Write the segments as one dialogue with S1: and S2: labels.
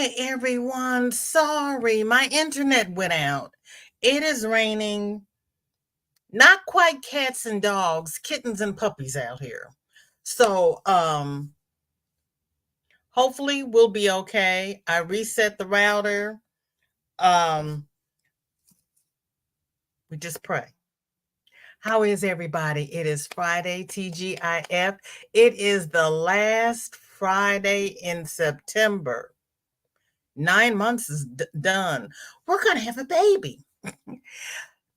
S1: Hi, everyone. Sorry, my internet went out. It is raining. Not quite cats and dogs, kittens and puppies out here. So, hopefully we'll be okay. I reset the router. Um, we just pray. How is everybody? It is Friday, TGIF. It is the last Friday in September. 9 months is done. We're going to have a baby.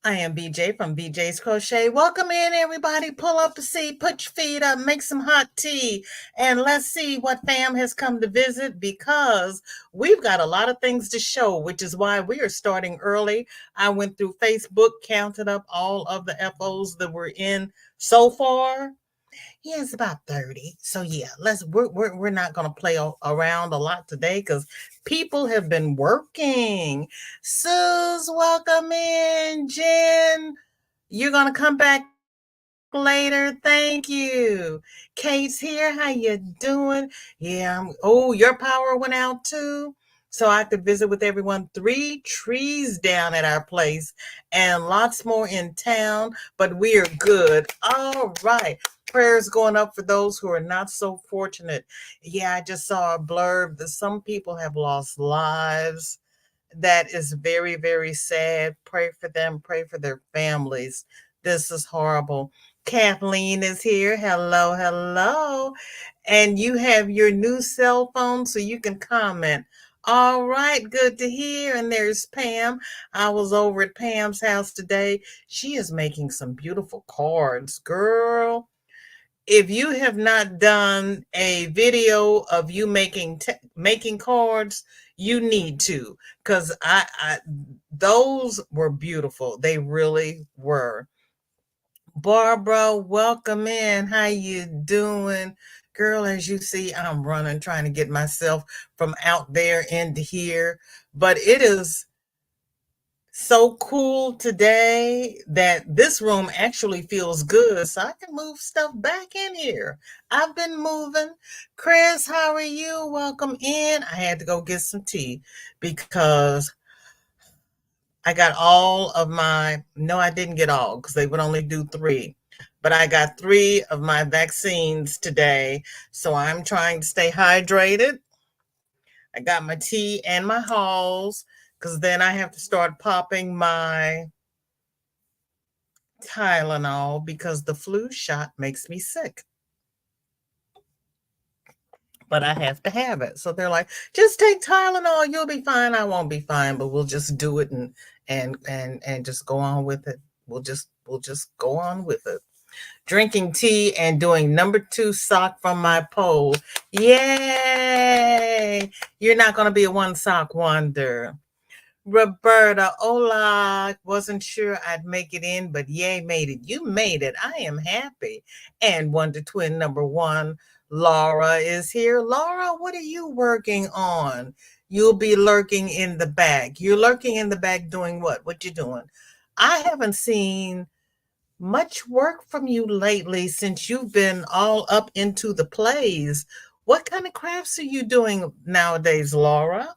S1: I am BJ from BJ's Crochet. Welcome in, everybody. Pull up a seat, put your feet up, make some hot tea, and let's see what fam has come to visit because we've got a lot of things to show, which is why we are starting early. I went through Facebook, counted up all of the FOs that we're in so far. Yeah, it's about 30. So yeah, we're not gonna play around a lot today because people have been working. Suze, welcome in. Jen, you're gonna come back later. Thank you. Kate's here. How you doing? Yeah. Oh, your power went out too. So I could visit with everyone. 3 trees down at our place and lots more in town, but we are good. All right. Prayers going up for those who are not so fortunate. Yeah, I just saw a blurb that some people have lost lives. That is very, very sad. Pray for them, pray for their families. This is horrible. Kathleen is here. Hello, hello. And you have your new cell phone so you can comment. All right, good to hear. And there's Pam. I was over at Pam's house today. She is making some beautiful cards, girl. If you have not done a video of you making cards, you need to, because I those were beautiful. They really were. Barbara, welcome in. How you doing? Girl, as you see, I'm running, trying to get myself from out there into here. But it is so cool today that this room actually feels good. So I can move stuff back in here. I've been moving. Chris, how are you? Welcome in. I had to go get some tea because I got all of no, I didn't get all because they would only do 3. But I got 3 of my vaccines today. So I'm trying to stay hydrated. I got my tea and my Halls because then I have to start popping my Tylenol because the flu shot makes me sick. But I have to have it. So they're like, just take Tylenol, you'll be fine. I won't be fine, but we'll just do it and just go on with it. We'll just go on with it. Drinking tea and doing number 2 sock from my pole. Yay! You're not going to be a one sock wonder. Roberta, hola. Wasn't sure I'd make it in, but yay, made it. You made it. I am happy. And Wonder Twin number 1, Laura is here. Laura, what are you working on? You'll be lurking in the back. You're lurking in the back doing what? What you doing? I haven't seen much work from you lately since you've been all up into the plays. What kind of crafts are you doing nowadays, Laura?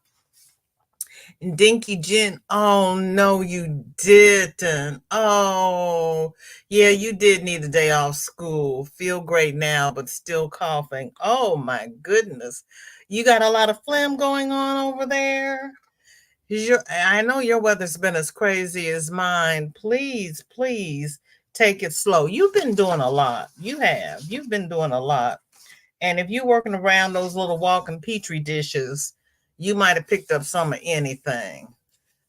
S1: Dinky Jen, oh no, you didn't. Oh, yeah, you did need a day off school. Feel great now, but still coughing. Oh my goodness. You got a lot of phlegm going on over there? I know your weather's been as crazy as mine. Please, please take it slow. You've been doing a lot. You have. You've been doing a lot. And if you're working around those little walking petri dishes, you might have picked up some of anything.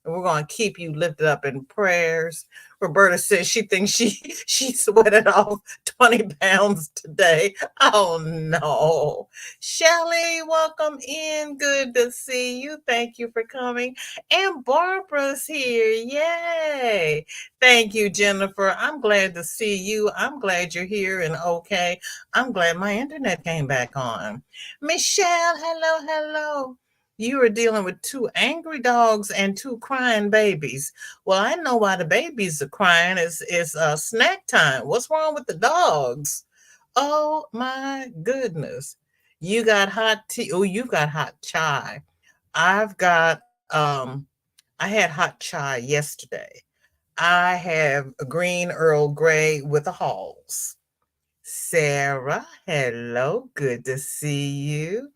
S1: And we're going to keep you lifted up in prayers. Roberta says she thinks she sweated off 20 pounds today. Oh no. Shelly, welcome in. Good to see you. Thank you for coming. And Barbara's here. Yay. Thank you, Jennifer. I'm glad to see you. I'm glad you're here and okay. I'm glad my internet came back on. Michelle, hello, hello. You are dealing with 2 angry dogs and 2 crying babies. Well, I know why the babies are crying. It's snack time. What's wrong with the dogs? Oh my goodness. You got hot tea. Oh, you got hot chai. I've got I had hot chai yesterday. I have a green Earl Grey with the Halls. Sarah, hello, good to see you.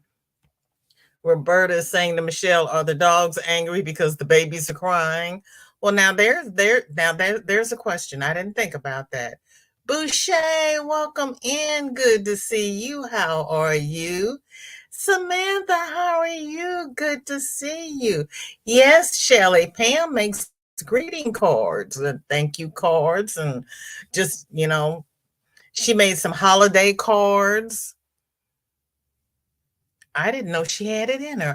S1: Roberta is saying to Michelle, "Are the dogs angry because the babies are crying?" Well, there's a question. I didn't think about that. Boucher, welcome in. Good to see you. How are you? Samantha, how are you? Good to see you. Yes, Shelly. Pam makes greeting cards and thank you cards and just, she made some holiday cards. I didn't know she had it in her.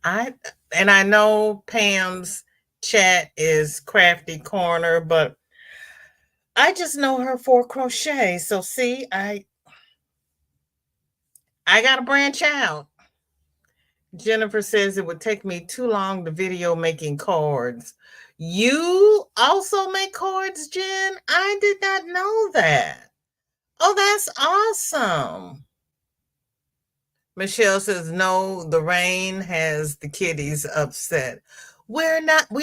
S1: I and I know Pam's chat is Crafty Corner, but I just know her for crochet. So see, I got to branch out. Jennifer says it would take me too long to video making cards. You also make cards, Jen? I did not know that. Oh, that's awesome. Michelle says, no, the rain has the kitties upset. We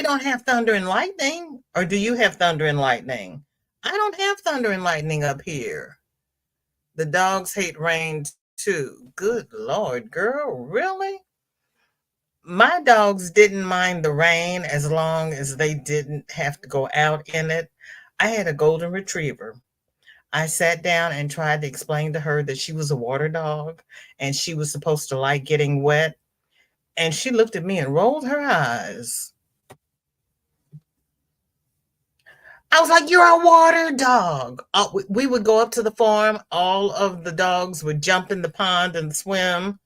S1: don't have thunder and lightning. Or do you have thunder and lightning? I don't have thunder and lightning up here. The dogs hate rain too. Good Lord, girl, really? My dogs didn't mind the rain as long as they didn't have to go out in it. I had a golden retriever. I sat down and tried to explain to her that she was a water dog and she was supposed to like getting wet. And she looked at me and rolled her eyes. I was like, "You're a water dog." We would go up to the farm. All of the dogs would jump in the pond and swim.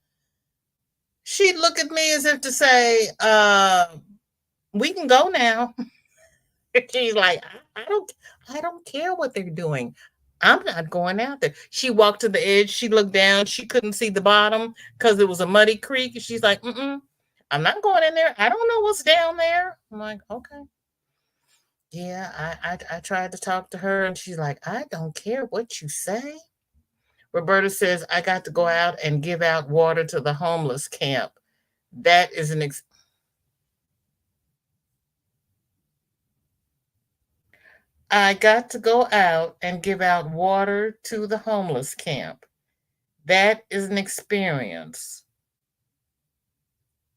S1: She'd look at me as if to say, we can go now. She's like, I don't care what they're doing. I'm not going out there. She walked to the edge. She looked down. She couldn't see the bottom because it was a muddy creek. She's like, I'm not going in there. I don't know what's down there. I'm like, okay. Yeah, I tried to talk to her and she's like, I don't care what you say. Roberta says, I got to go out and give out water to the homeless camp. That is an I got to go out and give out water to the homeless camp. That is an experience.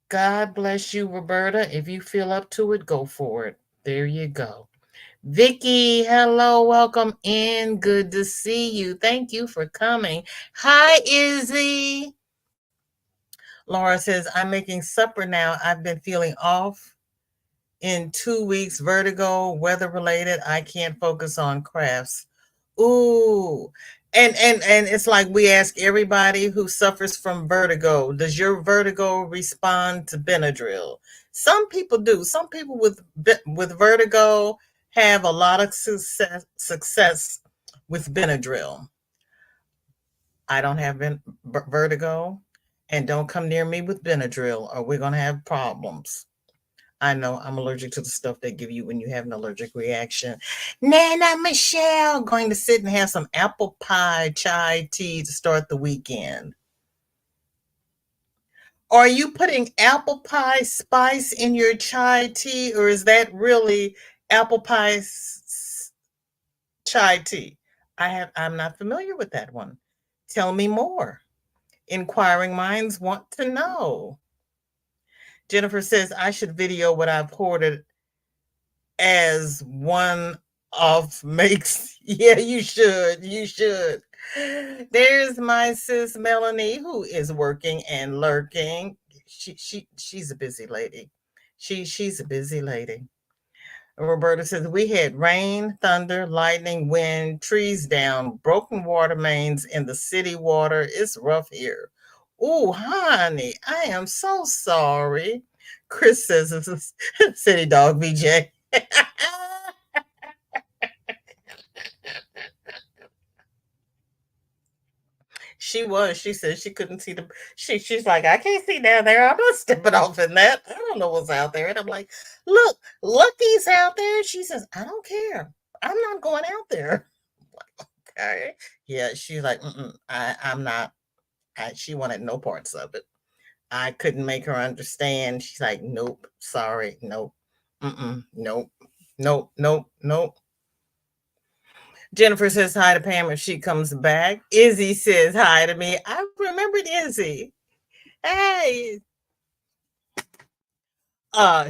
S1: God bless you, Roberta. If you feel up to it, go for it. There you go. Vicky, hello, welcome in. Good to see you. Thank you for coming. Hi, Izzy. Laura says, I'm making supper now. I've been feeling off in 2 weeks, vertigo, weather related. I can't focus on crafts. Ooh. And it's like we ask everybody who suffers from vertigo, does your vertigo respond to Benadryl? Some people do. Some people with vertigo have a lot of success with Benadryl. I don't have vertigo, and don't come near me with Benadryl or we're going to have problems. I know I'm allergic to the stuff they give you when you have an allergic reaction. Nana Michelle going to sit and have some apple pie chai tea to start the weekend. Are you putting apple pie spice in your chai tea, or is that really apple pie chai tea? I'm not familiar with that one. Tell me more. Inquiring minds want to know. Jennifer says I should video what I've hoarded as one off makes. Yeah, you should. You should. There's my sis Melanie, who is working and lurking. She's a busy lady. She's a busy lady. Roberta says we had rain, thunder, lightning, wind, trees down, broken water mains in the city water. It's rough here. Oh, honey, I am so sorry. Chris says it's a city dog, BJ. She was. She said she couldn't see the. She's like, I can't see down there. I'm not stepping off in that. I don't know what's out there. And I'm like, look, Lucky's out there. She says, I don't care. I'm not going out there. Okay. Yeah. She's like, I'm not. She wanted no parts of it. I couldn't make her understand. She's like, nope, sorry, nope, nope, nope, nope, nope. Jennifer says hi to Pam if she comes back. Izzy says hi to me. I remembered Izzy. Hey.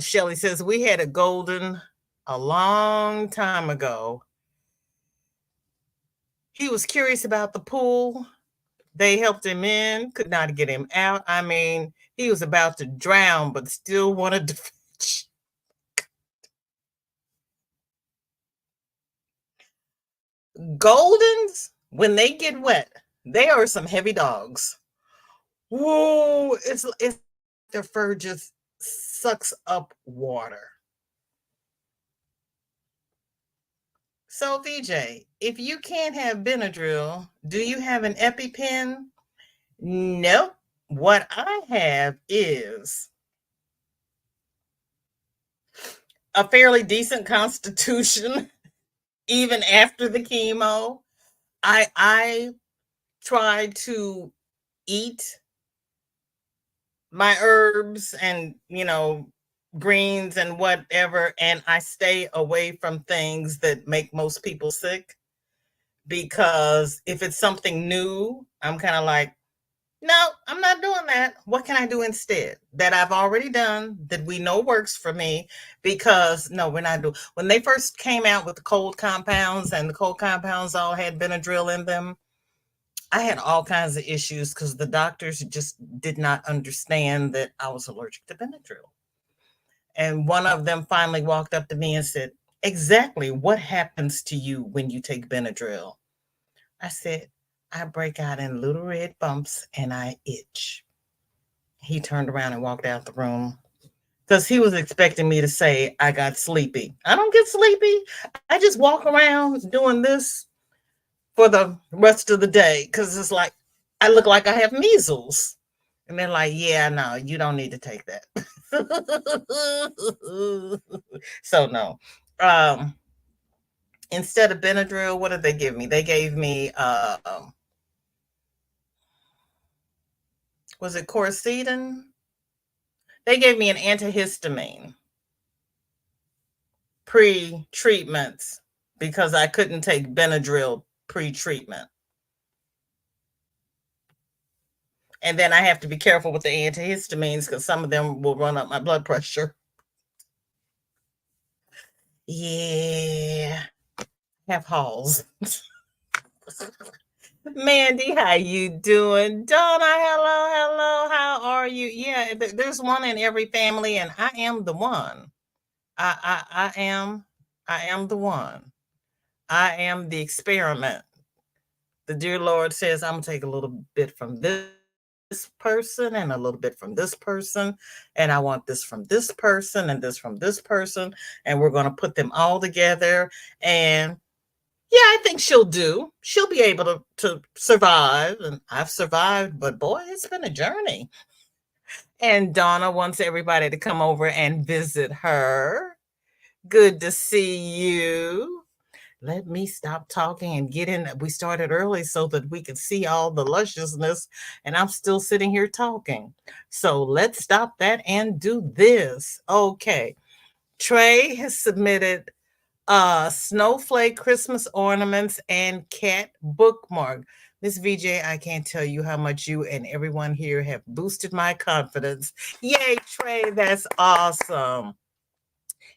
S1: Shelly says we had a golden a long time ago. He was curious about the pool. They helped him in, could not get him out. I mean, he was about to drown, but still wanted to fish. Goldens, when they get wet, they are some heavy dogs. Whoa, it's their fur just sucks up water. So VJ, if you can't have Benadryl, do you have an EpiPen? Nope. What I have is a fairly decent constitution, even after the chemo. I try to eat my herbs and greens and whatever, and I stay away from things that make most people sick, because if it's something new, I'm kind of like, no, I'm not doing that. What can I do instead that I've already done that we know works for me? Because no, we're not doing. When they first came out with the cold compounds, and the cold compounds all had Benadryl in them, I had all kinds of issues because the doctors just did not understand that I was allergic to Benadryl. And one of them finally walked up to me and said, exactly what happens to you when you take Benadryl? I said, I break out in little red bumps and I itch. He turned around and walked out the room because he was expecting me to say I got sleepy. I don't get sleepy. I just walk around doing this for the rest of the day because it's like I look like I have measles. And they're like, yeah, no, you don't need to take that. So no. Instead of Benadryl, what did they give me? They gave me was it Corsetine? They gave me an antihistamine pre-treatments because I couldn't take Benadryl pre-treatment. And then I have to be careful with the antihistamines because some of them will run up my blood pressure. Yeah. Have halls. Mandy, how you doing? Donna, hello, hello. How are you? Yeah, there's one in every family, and I am the one. I am the one. I am the experiment. The dear Lord says, I'm gonna take a little bit from this person and a little bit from this person, and I want this from this person and this from this person, and we're gonna put them all together. And yeah, I think she'll do. She'll be able to survive, and I've survived, but boy, it's been a journey. And Donna wants everybody to come over and visit her. Good to see you. Let me stop talking and get in. We started early so that we could see all the lusciousness, and I'm still sitting here talking. So let's stop that and do this. Okay. Trey has submitted snowflake Christmas ornaments and cat bookmark. Miss VJ, I can't tell you how much you and everyone here have boosted my confidence. Yay, Trey, that's awesome.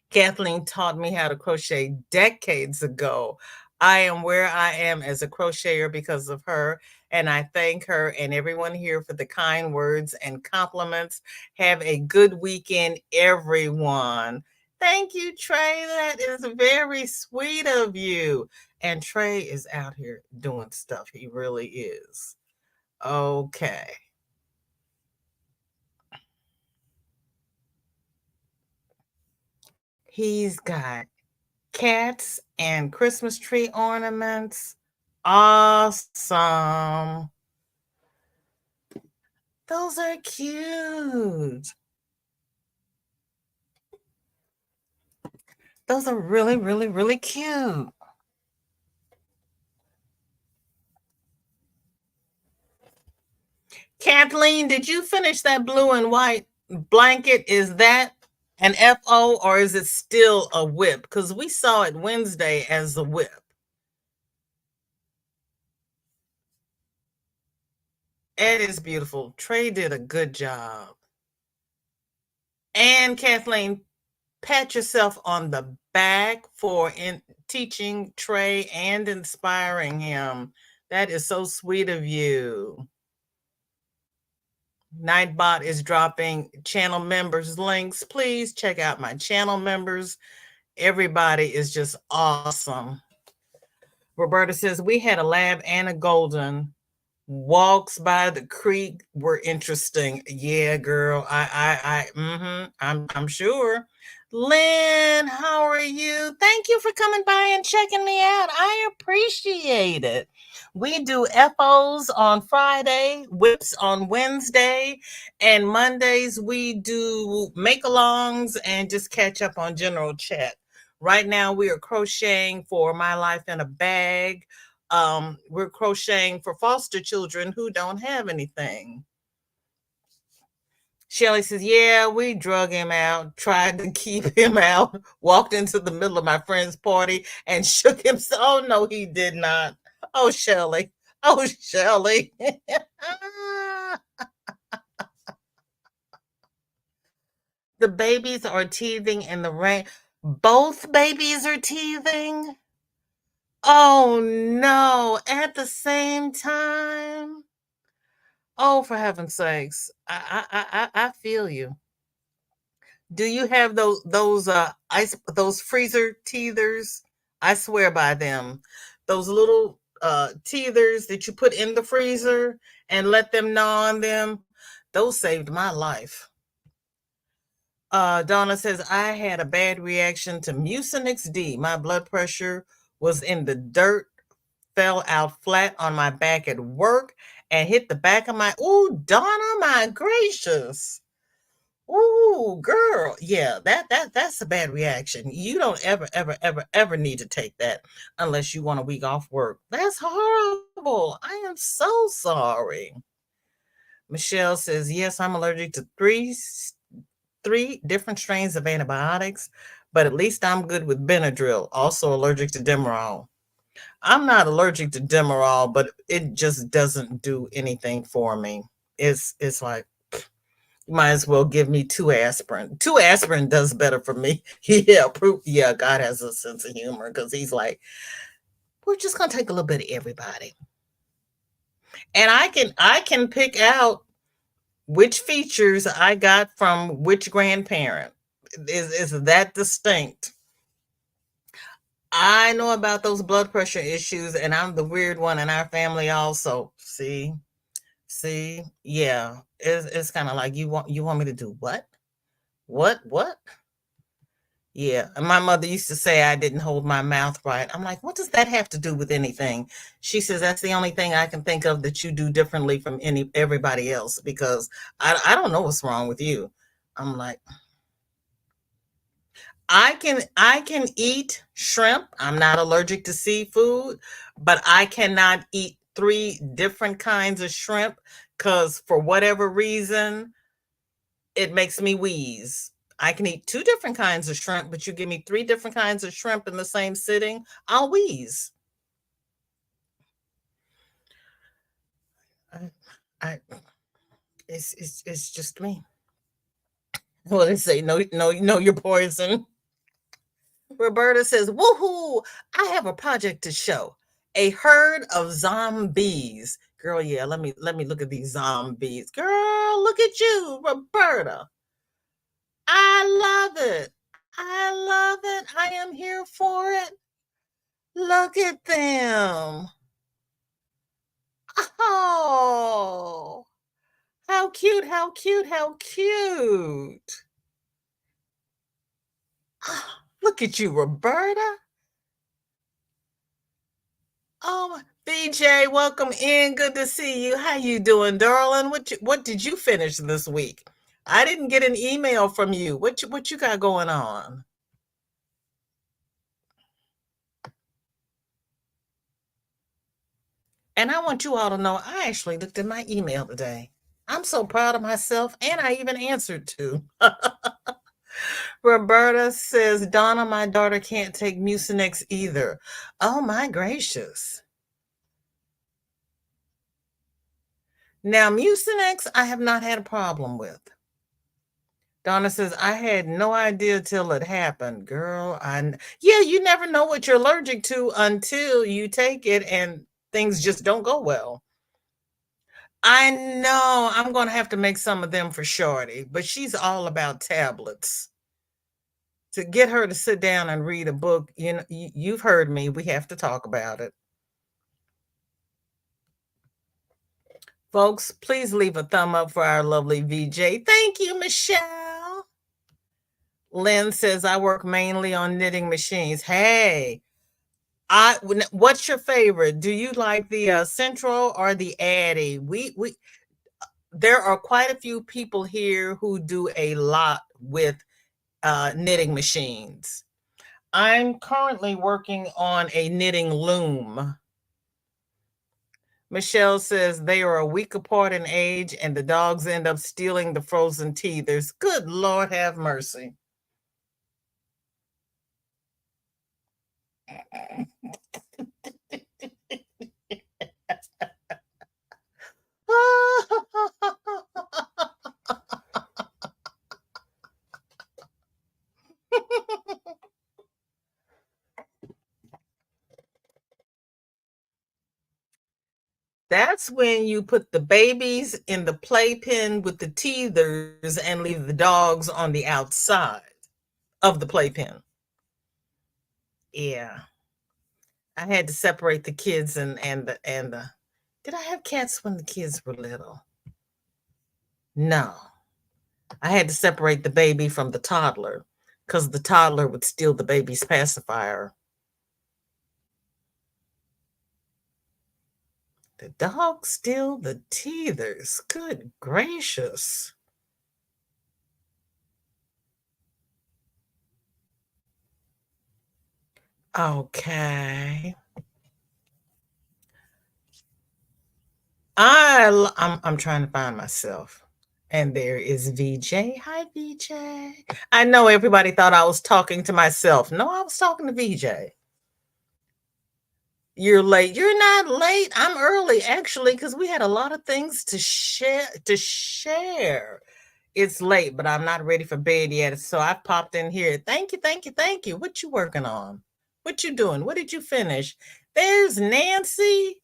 S1: Kathleen taught me how to crochet decades ago. I am where I am as a crocheter because of her, and I thank her and everyone here for the kind words and compliments. Have a good weekend, everyone. Thank you, Trey. That is very sweet of you. And Trey is out here doing stuff. He really is. Okay. He's got cats and Christmas tree ornaments. Awesome. Those are cute. Those are really, really, really cute. Kathleen, did you finish that blue and white blanket? Is that an FO or is it still a whip? Because we saw it Wednesday as a whip. It is beautiful. Trey did a good job. And Kathleen, pat yourself on the back for teaching Trey and inspiring him. That is so sweet of you. Nightbot is dropping channel members links. Please check out my channel members. Everybody is just awesome. Roberta says, we had a lab and a golden. Walks by the creek were interesting. Yeah, girl. I'm sure. Lynn, how are you? Thank you for coming by and checking me out. I appreciate it. We do FOs on Friday, whips on Wednesday, and Mondays we do make-alongs and just catch up on general chat. Right now we are crocheting for My Life in a Bag. We're crocheting for foster children who don't have anything. Shelly says, yeah, we drug him out, tried to keep him out, walked into the middle of my friend's party and shook him. Oh, no, he did not. Oh, Shelly. Oh, Shelly. The babies are teething in the rain. Both babies are teething? Oh, no, at the same time? Oh, for heaven's sakes. I feel you. Do you have those freezer teethers? I swear by them. Those little teethers that you put in the freezer and let them gnaw on them. Those saved my life. Donna says, I had a bad reaction to Mucinex D. My blood pressure was in the dirt, fell out flat on my back at work and hit the back of my, ooh, Donna, my gracious. Ooh, girl. Yeah, that's a bad reaction. You don't ever need to take that unless you want a week off work. That's horrible. I am so sorry. Michelle says, yes, I'm allergic to three different strains of antibiotics, but at least I'm good with Benadryl. Also allergic to Demerol. I'm not allergic to Demerol, but it just doesn't do anything for me. It's like, you might as well give me 2 aspirin. 2 aspirin does better for me. Yeah, yeah, God has a sense of humor because he's like, we're just gonna take a little bit of everybody. And I can pick out which features I got from which grandparent. Is that distinct? I know about those blood pressure issues, and I'm the weird one in our family also. See, yeah, it's kind of like you want me to do what? What? Yeah, and my mother used to say I didn't hold my mouth right. I'm like, what does that have to do with anything? She says that's the only thing I can think of that you do differently from everybody else because I don't know what's wrong with you. I'm like, I can eat shrimp. I'm not allergic to seafood, but I cannot eat 3 different kinds of shrimp because for whatever reason, it makes me wheeze. I can eat 2 different kinds of shrimp, but you give me 3 different kinds of shrimp in the same sitting, I'll wheeze. I it's just me. Well, they say no, you're poison. Roberta says, woohoo, I have a project to show. A herd of zombies. Girl, yeah, let me look at these zombies. Girl, look at you, Roberta. I love it. I love it. I am here for it. Look at them. Oh, how cute, how cute, how cute. Oh, look at you, Roberta. Oh, BJ, welcome in. Good to see you. How you doing, darling? What did you finish this week? I didn't get an email from you. What you got going on? And I want you all to know I actually looked at my email today. I'm so proud of myself, and I even answered to. Roberta says, Donna, my daughter can't take Mucinex either. Oh my gracious. Now, Mucinex, I have not had a problem with. Donna says, I had no idea till it happened. Girl, yeah, you never know what you're allergic to until you take it and things just don't go well. I know I'm going to have to make some of them for Shorty, but she's all about tablets. To get her to sit down and read a book, you know, you've heard me. We have to talk about it. Folks, please leave a thumb up for our lovely VJ. Thank you, Michelle. Lynn says, I work mainly on knitting machines. Hey, what's your favorite? Do you like the Central or the Addy? There are quite a few people here who do a lot with knitting machines. I'm currently working on a knitting loom. Michelle says they are a week apart in age and the dogs end up stealing the frozen teethers. Good Lord have mercy. That's when you put the babies in the playpen with the teethers and leave the dogs on the outside of the playpen. Yeah. I had to separate the kids and the did I have cats when the kids were little? No. I had to separate the baby from the toddler because the toddler would steal the baby's pacifier. The dog steal the teethers. Good gracious. Okay. I'm trying to find myself. And there is VJ. Hi, VJ. I know everybody thought I was talking to myself. No, I was talking to VJ. You're late. You're not late. I'm early, actually, because we had a lot of things to share. It's late, but I'm not ready for bed yet. So I popped in here. Thank you, thank you, thank you. What you working on? What you doing? What did you finish? There's Nancy.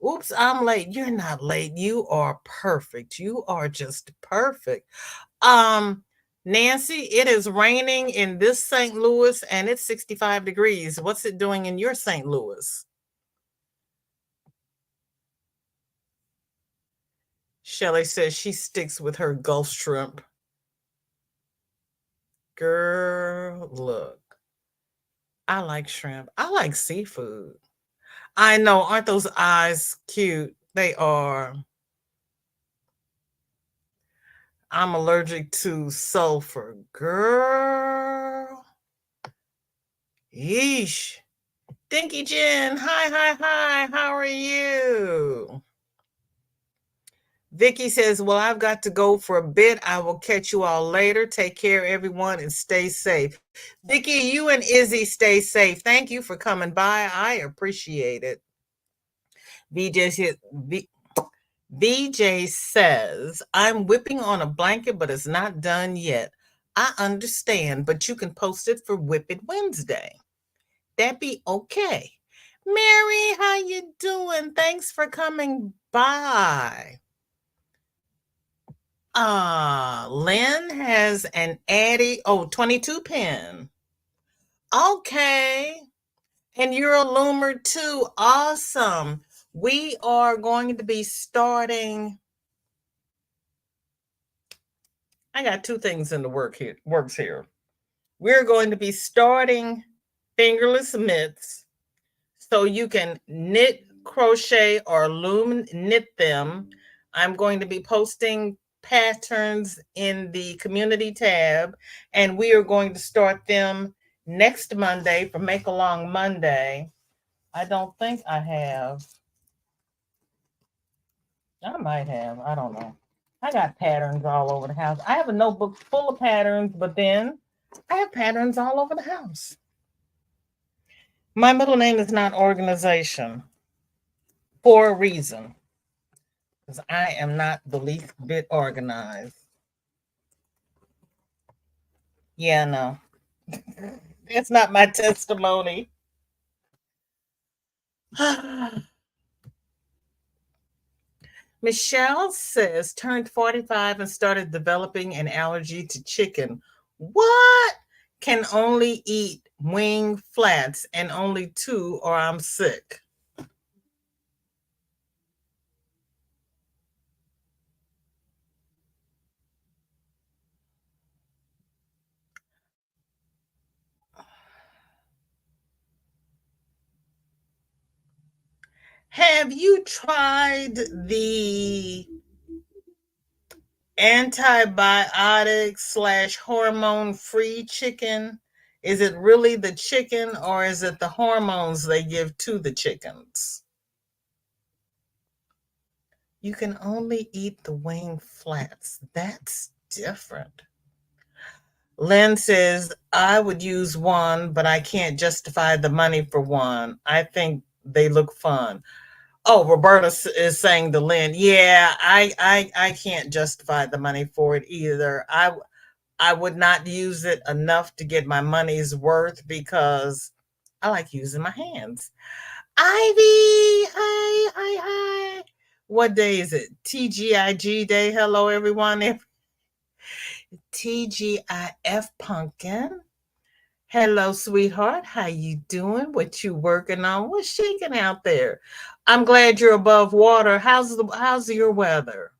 S1: Oops, I'm late. You're not late. You are perfect. You are just perfect. Nancy, it is raining in this St. Louis and it's 65 degrees. What's it doing in your St. Louis? Shelly says she sticks with her Gulf shrimp. Girl, look. I like shrimp. I like seafood. I know. Aren't those eyes cute? They are. I'm allergic to sulfur. Girl. Yeesh. Dinky Jen. Hi, hi, hi. How are you? Vicky says, well, I've got to go for a bit. I will catch you all later. Take care, everyone, and stay safe. Vicky, you and Izzy stay safe. Thank you for coming by. I appreciate it. VJ says, I'm whipping on a blanket, but it's not done yet. I understand, but you can post it for Whip It Wednesday. That'd be okay. Mary, how you doing? Thanks for coming by. Lynn has an Addy, 22 pin. Okay. And you're a loomer too. Awesome. We are going to be starting. I got two things in the works here. We're going to be starting fingerless mitts so you can knit, crochet, or loom knit them. I'm going to be posting patterns in the community tab, and we are going to start them next Monday for Make Along Monday. I don't think I have. I might have. I don't know. I got patterns all over the house. I have a notebook full of patterns, but then I have patterns all over the house. My middle name is not organization for a reason, because I am not the least bit organized. Yeah, no. It's not my testimony. Michelle says turned 45 and started developing an allergy to chicken. What? Can only eat wing flats and only 2 or I'm sick. Have you tried the antibiotic / hormone free chicken? Is it really the chicken or is it the hormones they give to the chickens? You can only eat the wing flats. That's different. Lynn says, I would use one, but I can't justify the money for one. I think they look fun. Oh, Roberta is saying to Lynn, yeah, I can't justify the money for it either. I would not use it enough to get my money's worth because I like using my hands. Ivy, hi. What day is it? TGIG day. Hello, everyone. TGIF pumpkin. Hello, sweetheart. How you doing? What you working on? What's shaking out there? I'm glad you're above water. How's your weather?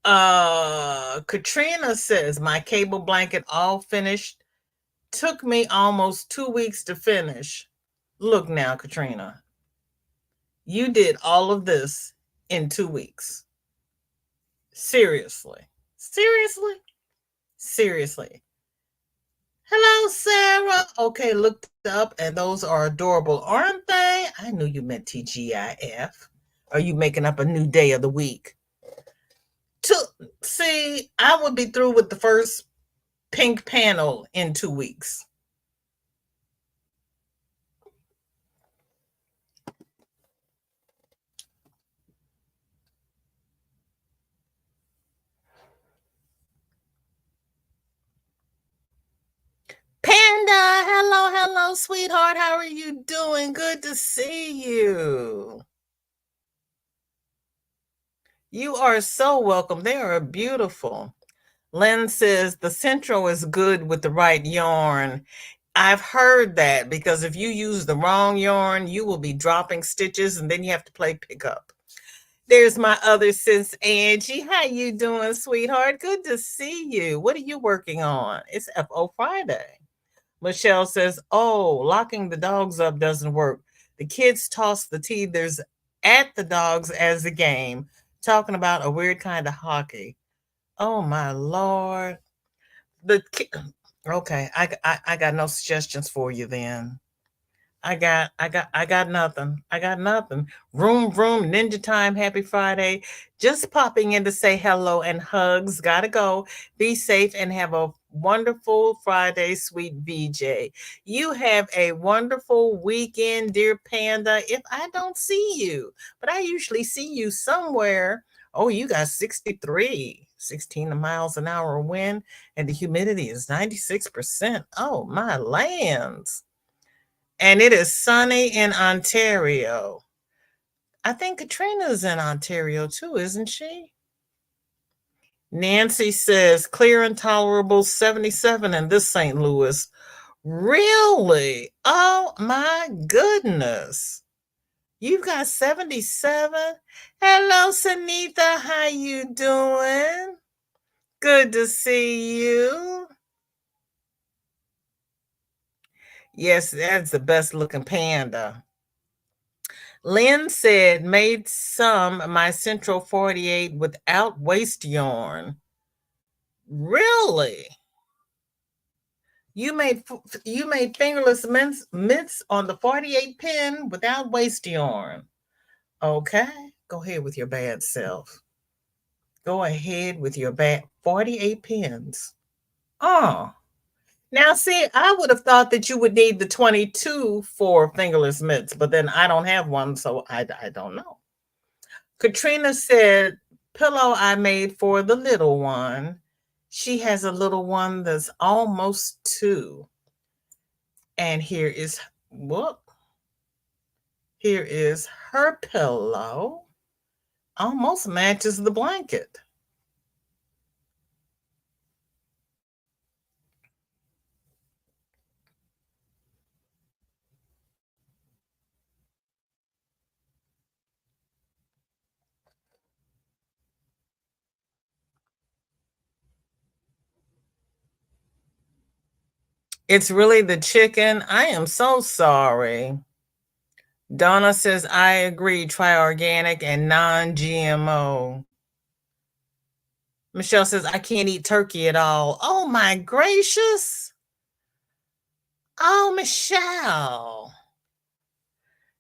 S1: Katrina says my cable blanket all finished. Took me almost 2 weeks to finish. Look now, Katrina. You did all of this in 2 weeks. Seriously. Seriously? Seriously. Hello, Sarah. Okay, looked up, and those are adorable, aren't they? I knew you meant TGIF. Are you making up a new day of the week? See, I would be through with the first pink panel in 2 weeks. Panda, hello, sweetheart. How are you doing? Good to see you. You are so welcome. They are beautiful. Lynn says the Central is good with the right yarn. I've heard that because if you use the wrong yarn, you will be dropping stitches and then you have to play pickup. There's my other sis, Angie. How you doing, sweetheart? Good to see you. What are you working on? It's FO Friday. Michelle says, oh, locking the dogs up doesn't work. The kids toss the teethers at the dogs as a game, talking about a weird kind of hockey. Oh, my Lord. Okay, I got no suggestions for you then. I got nothing. I got nothing. Room, ninja time. Happy Friday. Just popping in to say hello and hugs. Gotta go. Be safe and have a wonderful Friday, sweet VJ. You have a wonderful weekend, dear Panda. If I don't see you, but I usually see you somewhere. Oh, you got 63, 16 miles an hour wind, and the humidity is 96%. Oh, my lands. And it is sunny in Ontario. I think Katrina's in Ontario too, isn't she? Nancy says clear and tolerable 77 in this St. Louis. Really? Oh my goodness. You've got 77? Hello, Sanita. How you doing? Good to see you. Yes, that's the best looking panda. Lynn said, made some my Central 48 without waste yarn. Really? You made fingerless mitts on the 48 pin without waste yarn. Okay. Go ahead with your bad self. Go ahead with your bad 48 pins. Oh, now see, I would have thought that you would need the 22 for fingerless mitts, but then I don't have one, so I don't know. Katrina said, pillow I made for the little one. She has a little one that's almost 2. And here is, whoop, here is her pillow. Almost matches the blanket. It's really the chicken. I am so sorry. Donna says, I agree. Try organic and non-GMO. Michelle says, I can't eat turkey at all. Oh my gracious. Oh, Michelle.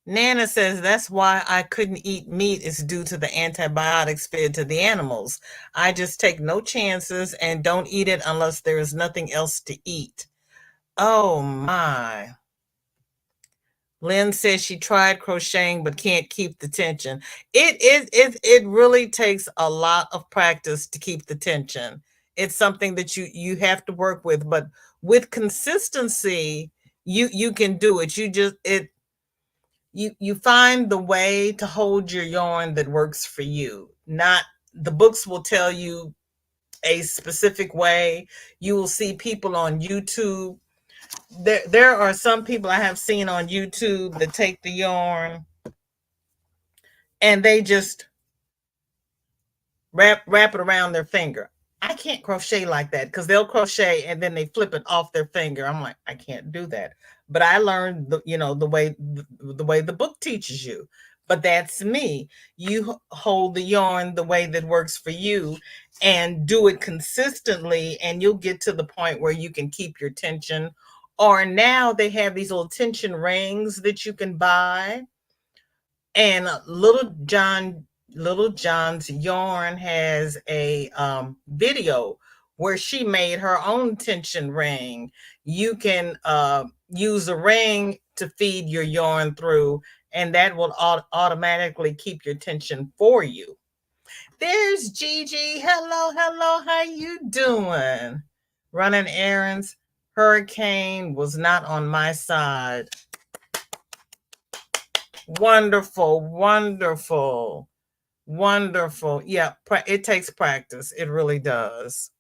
S1: Nana says, that's why I couldn't eat meat is due to the antibiotics fed to the animals. I just take no chances and don't eat it unless there is nothing else to eat. Oh my. Lynn says she tried crocheting but can't keep the tension. It really takes a lot of practice to keep the tension. It's something that you have to work with, but with consistency, you can do it. You find the way to hold your yarn that works for you. Not the books will tell you a specific way. You will see people on YouTube. There are some people I have seen on YouTube that take the yarn and they just wrap it around their finger. I can't crochet like that because they'll crochet and then they flip it off their finger. I'm like, I can't do that. But I learned the way the book teaches you. But that's me. You hold the yarn the way that works for you and do it consistently, and you'll get to the point where you can keep your tension. Or now they have these little tension rings that you can buy. And Little John's Yarn has a video where she made her own tension ring. You can use a ring to feed your yarn through, and that will automatically keep your tension for you. There's Gigi. Hello, hello. How you doing? Running errands. Hurricane was not on my side. Wonderful, wonderful, wonderful. Yeah, it takes practice. It really does.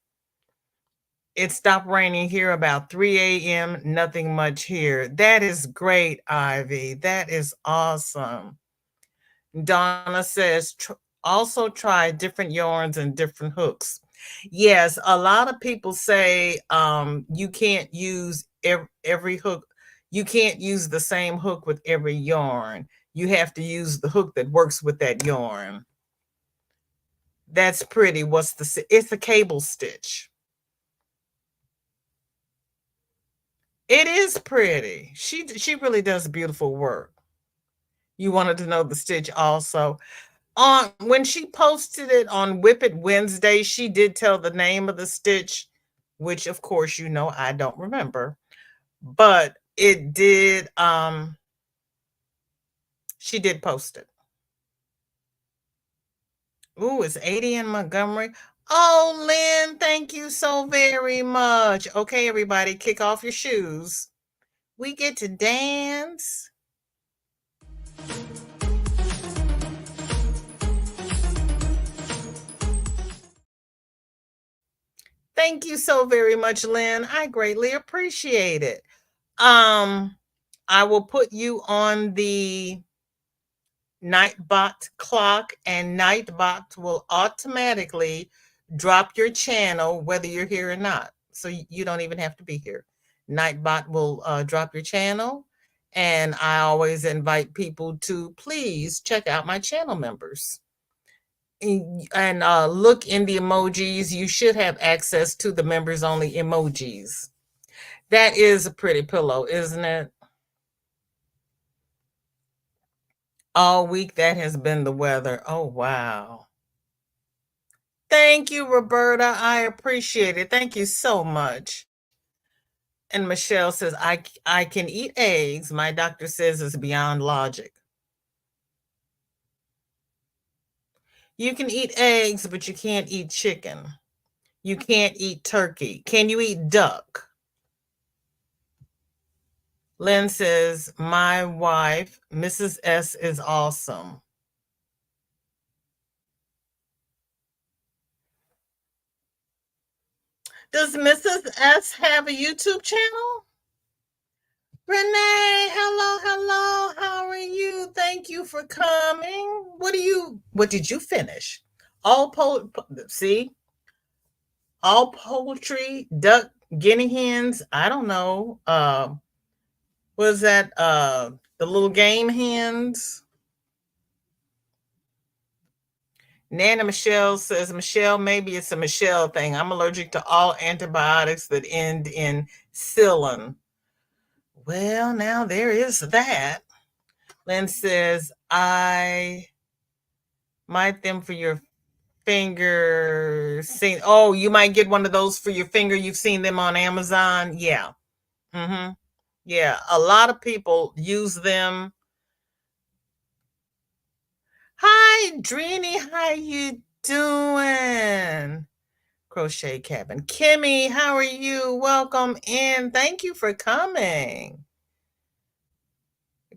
S1: It stopped raining here about 3 a.m. Nothing much here. That is great, Ivy. That is awesome. Donna says, also try different yarns and different hooks. Yes, a lot of people say you can't use every hook. You can't use the same hook with every yarn. You have to use the hook that works with that yarn. That's pretty. It's a cable stitch. It is pretty. She really does beautiful work. You wanted to know the stitch also. When she posted it on Whip It Wednesday, she did tell the name of the stitch, which of course I don't remember. But it did she did post it. Ooh, it's 80 in Montgomery. Oh, Lynn, thank you so very much. Okay, everybody, kick off your shoes. We get to dance. Thank you so very much, Lynn. I greatly appreciate it. I will put you on the Nightbot clock, and Nightbot will automatically drop your channel whether you're here or not. So you don't even have to be here. Nightbot will drop your channel, and I always invite people to please check out my channel members. And look in the emojis. You should have access to the members only emojis. That is a pretty pillow, isn't it? All week that has been the weather. Oh, wow. Thank you, Roberta. I appreciate it. Thank you so much. And Michelle says, I can eat eggs. My doctor says it's beyond logic. You can eat eggs, but you can't eat chicken. You can't eat turkey. Can you eat duck? Lynn says, my wife, Mrs. S, is awesome. Does Mrs. S have a YouTube channel? Renee, hello. How are you? Thank you for coming. What did you finish? See? All poultry, duck, guinea hens, I don't know. Was that the little game hens? Nana Michelle says, Michelle, maybe it's a Michelle thing. I'm allergic to all antibiotics that end in "-cillin." Well, now there is that. Lynn says, I might them for your finger. Oh, you might get one of those for your finger. You've seen them on Amazon. Yeah. Mm-hmm. Yeah. A lot of people use them. Hi, Dreeny. How you doing? Crochet Cabin. Kimmy, how are you? Welcome in. Thank you for coming.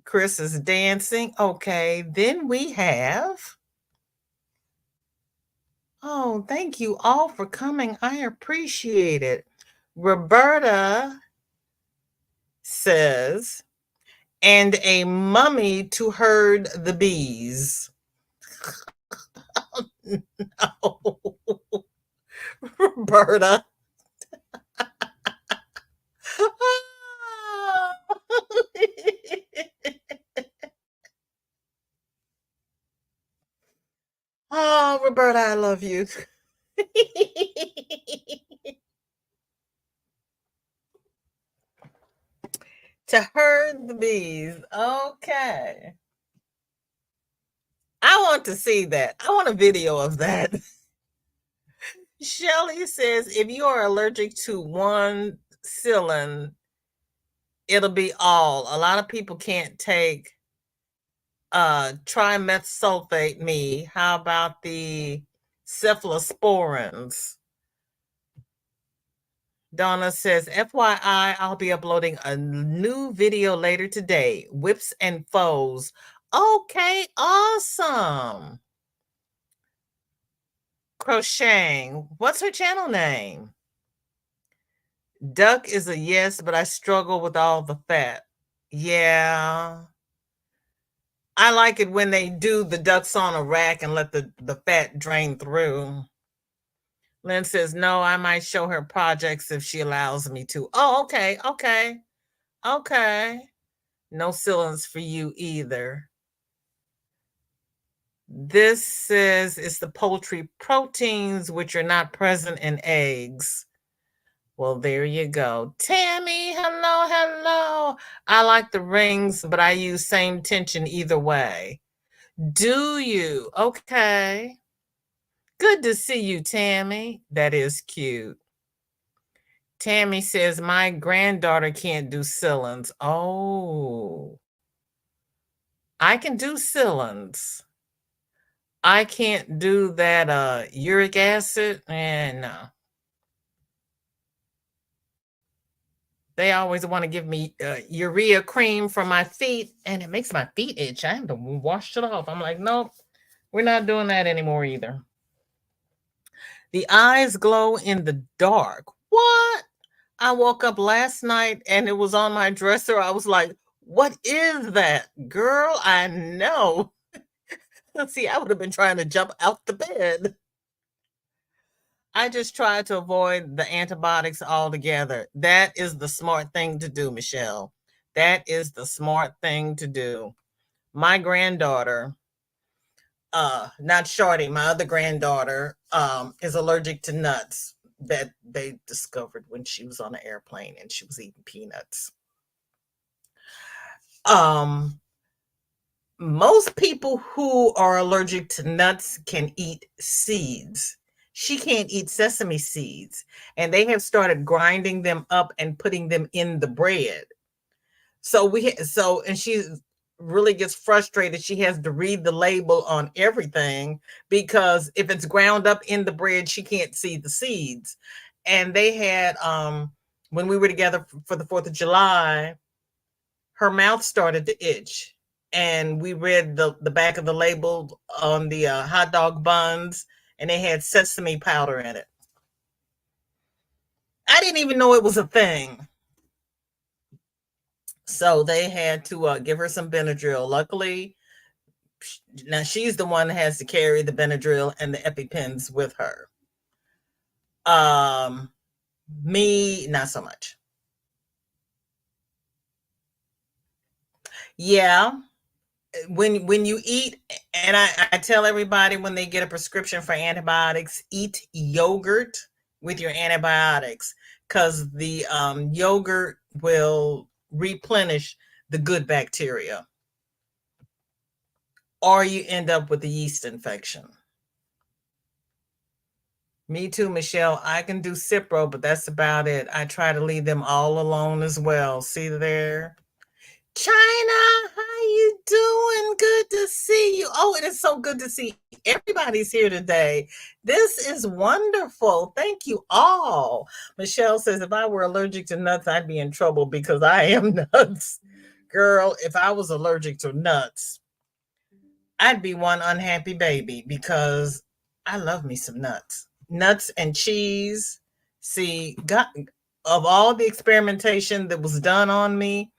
S1: Chris is dancing. Okay, then we have. Oh, thank you all for coming. I appreciate it. Roberta says, and a mummy to herd the bees. No. Roberta. Oh, Roberta, I love you. To herd the bees. Okay. I want to see that. I want a video of that. Shelly says if you are allergic to one psyllin, it'll be all. A lot of people can't take trimethosulfate me. How about the cephalosporins? Donna says, FYI, I'll be uploading a new video later today. Whips and foes. Okay, awesome. Crocheting. What's her channel name? Duck is a yes, but I struggle with all the fat. Yeah. I like it when they do the ducks on a rack and let the fat drain through. Lynn says, no, I might show her projects if she allows me to. Oh, okay. No psyllins for you either. This says it's the poultry proteins which are not present in eggs. Well, there you go. Tammy, hello. I like the rings, but I use same tension either way. Do you? Okay. Good to see you, Tammy. That is cute. Tammy says, my granddaughter can't do psyllins. Oh. I can do psyllins. I can't do that uric acid. No. They always want to give me urea cream for my feet, and it makes my feet itch. I have to wash it off. I'm like, nope, we're not doing that anymore either. The eyes glow in the dark. What? I woke up last night and it was on my dresser. I was like, what is that? Girl, I know. See, I would have been trying to jump out the bed. I just tried to avoid the antibiotics altogether. That is the smart thing to do, Michelle. That is the smart thing to do. My granddaughter, not Shorty, my other granddaughter, is allergic to nuts that they discovered when she was on an airplane and she was eating peanuts. Most people who are allergic to nuts can eat seeds. She can't eat sesame seeds, and they have started grinding them up and putting them in the bread. And she really gets frustrated. She has to read the label on everything because if it's ground up in the bread, she can't see the seeds. And they had when we were together for the 4th of July, her mouth started to itch. And we read the back of the label on the hot dog buns, and they had sesame powder in it. I didn't even know it was a thing. So they had to give her some Benadryl. Luckily, now she's the one that has to carry the Benadryl and the EpiPens with her. Me, not so much. Yeah. When you eat, and I tell everybody when they get a prescription for antibiotics, eat yogurt with your antibiotics, because the yogurt will replenish the good bacteria, or you end up with a yeast infection. Me too, Michelle. I can do Cipro, but that's about it. I try to leave them all alone as well. See there? China, how you doing? Good to see you. Oh, it is so good to see everybody's here today. This is wonderful. Thank you all. Michelle says, if I were allergic to nuts, I'd be in trouble because I am nuts. Girl, if I was allergic to nuts, I'd be one unhappy baby because I love me some nuts. Nuts and cheese. See, God, of all the experimentation that was done on me,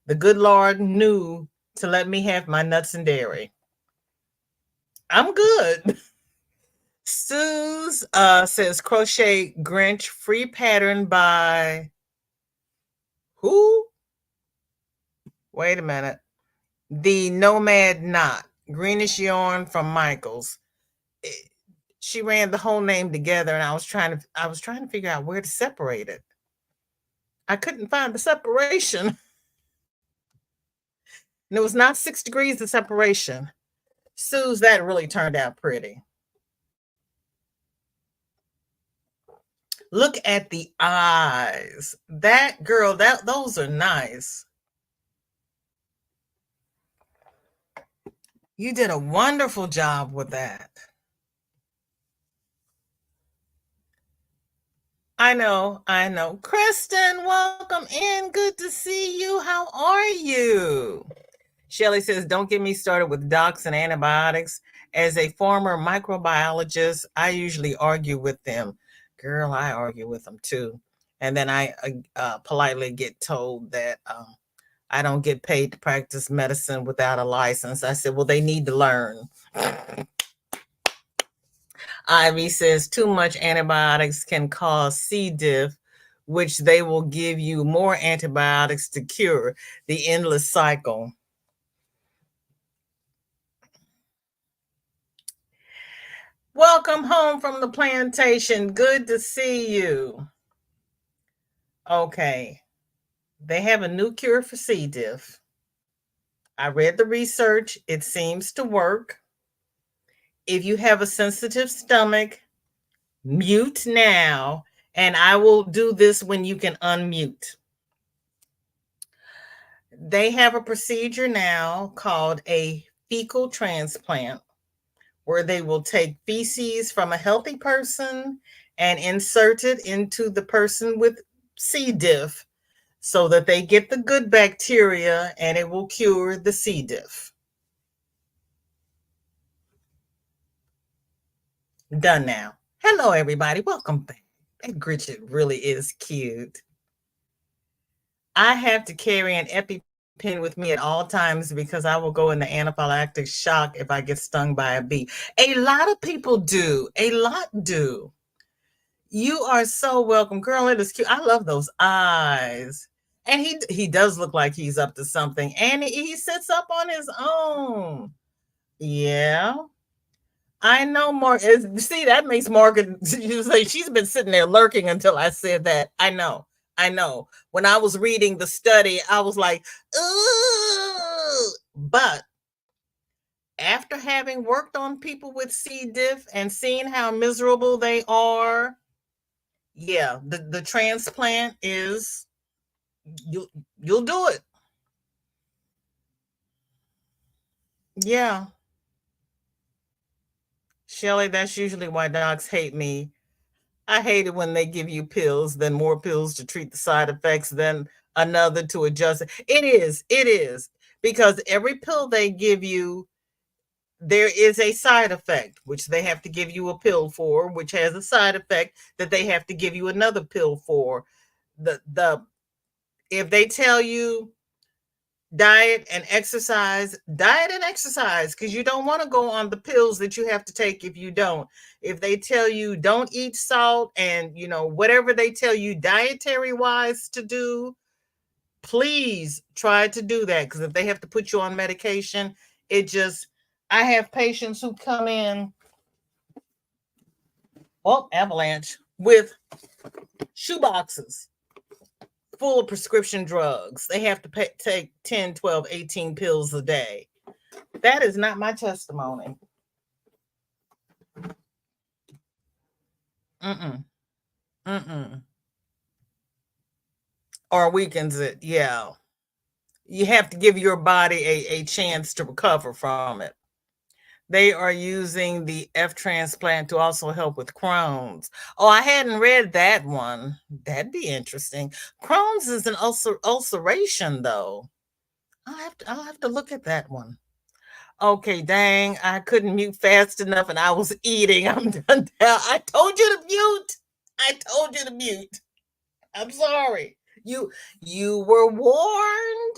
S1: the good Lord knew to let me have my nuts and dairy. I'm good. Suze says Crochet Grinch, free pattern by who? Wait a minute. The Nomad Knot, greenish yarn from Michaels. She ran the whole name together, and I was trying to figure out where to separate it. I couldn't find the separation. And it was not 6 degrees of separation. Suze, that really turned out pretty. Look at the eyes. That girl, those are nice. You did a wonderful job with that. I know. Kristen, welcome in. Good to see you. How are you? Shelly says, don't get me started with docs and antibiotics. As a former microbiologist, I usually argue with them. Girl, I argue with them too. And then I politely get told that I don't get paid to practice medicine without a license. I said, well, they need to learn. Ivy says too much antibiotics can cause C. diff, which they will give you more antibiotics to cure, the endless cycle. Welcome home from the plantation. Good to see you. Okay. They have a new cure for C. diff. I read the research. It seems to work. If you have a sensitive stomach, mute now, and I will do this when you can unmute. They have a procedure now called a fecal transplant, where they will take feces from a healthy person and insert it into the person with C. diff so that they get the good bacteria and it will cure the C. diff. Done now. Hello, everybody. Welcome back. That Gritchet really is cute. I have to carry an EpiPen with me at all times because I will go into anaphylactic shock if I get stung by a bee. A lot of people do. A lot do. You are so welcome, girl. It is cute. I love those eyes. And he does look like he's up to something. And he sits up on his own. Yeah. I know, Mark. See, that makes Morgan. You say she's been sitting there lurking until I said that. I know. When I was reading the study, I was like, ooh. But after having worked on people with C. diff and seeing how miserable they are, yeah, the transplant is you you'll do it. Yeah. Shelly, that's usually why docs hate me. I hate it when they give you pills, then more pills to treat the side effects, then another to adjust it. It is. Because every pill they give you, there is a side effect, which they have to give you a pill for, which has a side effect that they have to give you another pill for. The if they tell you diet and exercise, because you don't want to go on the pills that you have to take if you don't. If they tell you don't eat salt and whatever they tell you dietary wise to do, please try to do that, because if they have to put you on medication, it just I have patients who come in, avalanche, with shoe boxes full of prescription drugs. They have to take 10, 12, 18 pills a day. That is not my testimony. Mm-mm. Mm-mm. Or weakens it. Yeah. You have to give your body a chance to recover from it. They are using the F transplant to also help with Crohn's. Oh, I hadn't read that one. That'd be interesting. Crohn's is an ulceration, though. I'll have to look at that one. Okay, dang, I couldn't mute fast enough and I was eating. I'm done now. I told you to mute. I told you to mute. I'm sorry. You were warned.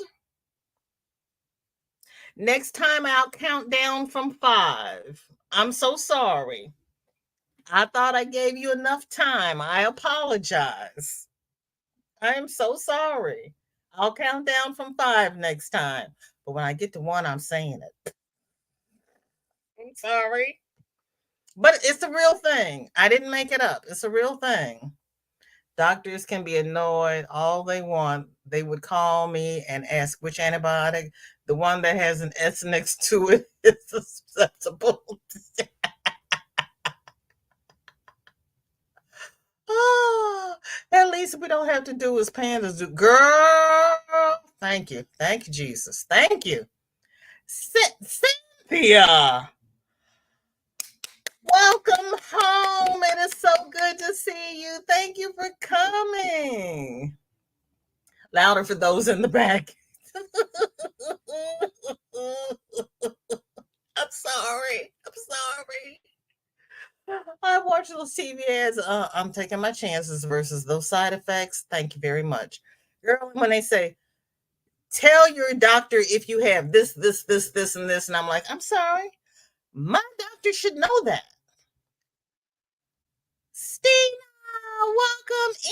S1: Next time I'll count down from 5. I'm so sorry. I thought I gave you enough time. I apologize. I am so sorry. I'll count down from 5 next time. But when I get to 1, I'm saying it. I'm sorry. But it's a real thing. I didn't make it up. It's a real thing. Doctors can be annoyed all they want. They would call me and ask which antibiotic. The one that has an S next to it is susceptible. Oh, at least we don't have to do as pandas do. Girl, thank you. Thank you, Jesus. Thank you. Cynthia, welcome home. It is so good to see you. Thank you for coming. Louder for those in the back. I'm sorry. I'm sorry. I watch those TV ads. I'm taking my chances versus those side effects. Thank you very much. Girl, when they say, tell your doctor if you have this, and this, and I'm like, I'm sorry. My doctor should know that. Stina, welcome in.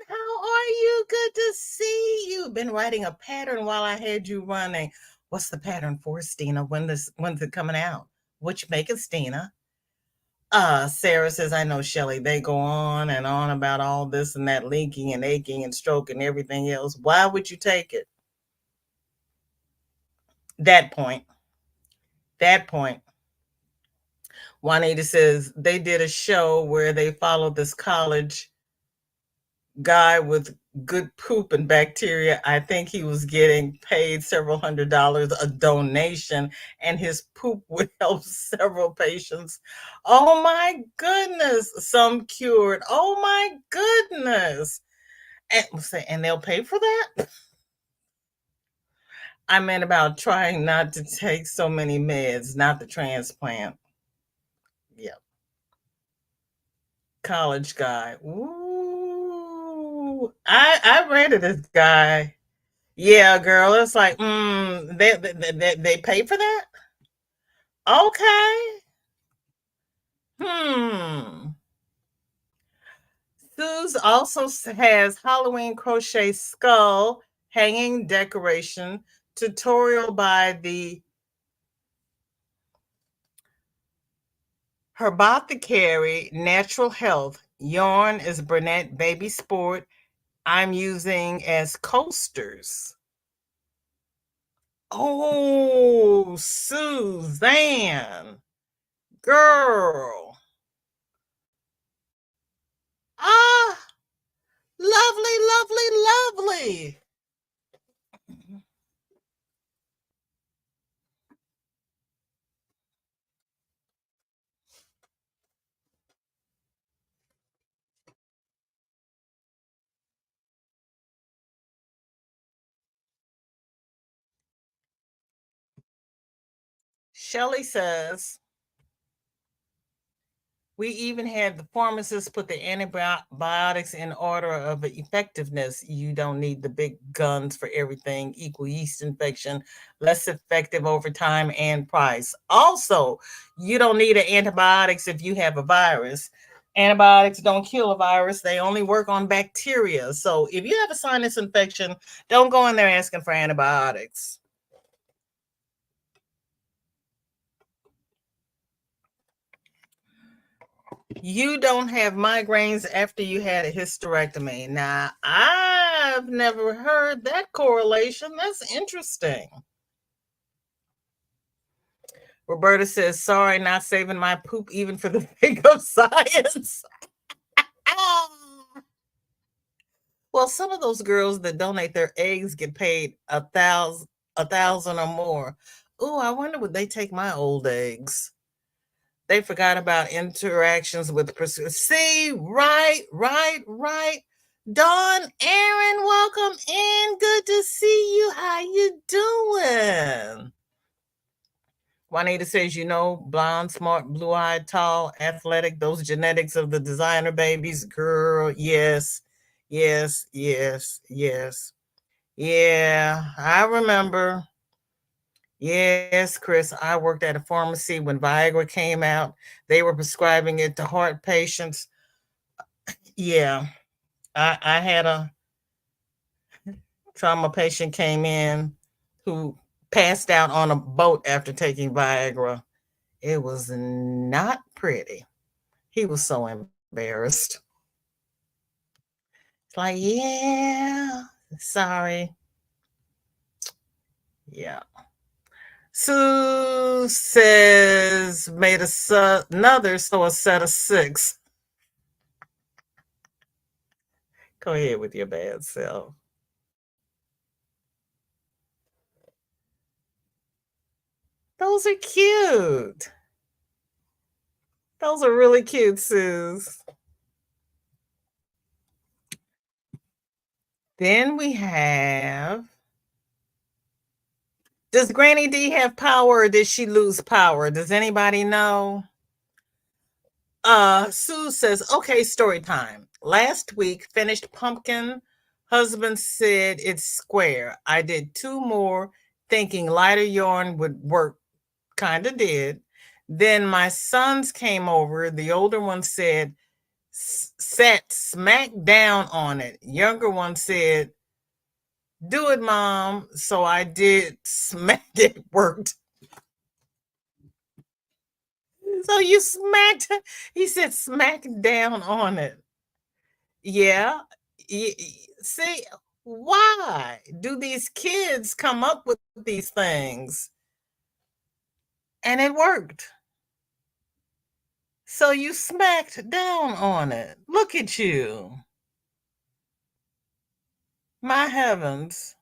S1: How are you? Good to see you. Been writing a pattern while I had you running. What's the pattern for, Stina? When's it coming out? What you making, Stina? Sarah says, I know, Shelly. They go on about all this and that linking and aching and stroke and everything else. Why would you take it? That point. That point. Juanita says they did a show where they followed this college guy with good poop and bacteria. I think he was getting paid several $100s a donation, and his poop would help several patients. Oh my goodness. Some cured. Oh my goodness. And they'll pay for that? I meant about trying not to take so many meds, not the transplant. Yep. College guy. Ooh. I rented this guy. Yeah, girl. It's like, they pay for that? Okay. Hmm. Suze also has Halloween crochet skull hanging decoration tutorial by the Herbothecary Natural Health. Yarn is Burnett Baby Sport. I'm using as coasters. Oh, Suzanne, girl. Ah, lovely, lovely, lovely. Shelley says, we even had the pharmacist put the antibiotics in order of effectiveness. You don't need the big guns for everything. Equal yeast infection, less effective over time and price. Also, you don't need antibiotics if you have a virus. Antibiotics don't kill a virus. They only work on bacteria. So if you have a sinus infection, don't go in there asking for antibiotics. You don't have migraines after you had a hysterectomy. Now, I've never heard that correlation. That's interesting. Roberta says, sorry, not saving my poop even for the sake of science. Well, some of those girls that donate their eggs get paid $1,000 or more. Oh, I wonder would they take my old eggs? They forgot about interactions with see, right. Dawn, Aaron, welcome in. Good to see you. How you doing? Juanita says, you know, blonde, smart, blue-eyed, tall, athletic, those genetics of the designer babies. Girl, yes. Yeah, I remember. Yes, Chris, I worked at a pharmacy when Viagra came out. They were prescribing it to heart patients. Yeah, I had a trauma patient came in who passed out on a boat after taking Viagra. It was not pretty. He was so embarrassed. It's like, yeah, sorry. Yeah. Sue says made another, so a set of 6. Go ahead with your bad self. Those are cute. Those are really cute, Suze. Then we have, does Granny D have power or did she lose power? Does anybody know? Sue says, okay, story time. Last week, finished pumpkin. Husband said it's square. I did 2 more, thinking lighter yarn would work. Kinda did. Then my sons came over. The older one said, sat smack down on it. Younger one said, do it, mom. So I did. Smack it worked. So you smacked, he said, smack down on it. Yeah. See, why do these kids come up with these things? And it worked. So you smacked down on it. Look at you. My heavens.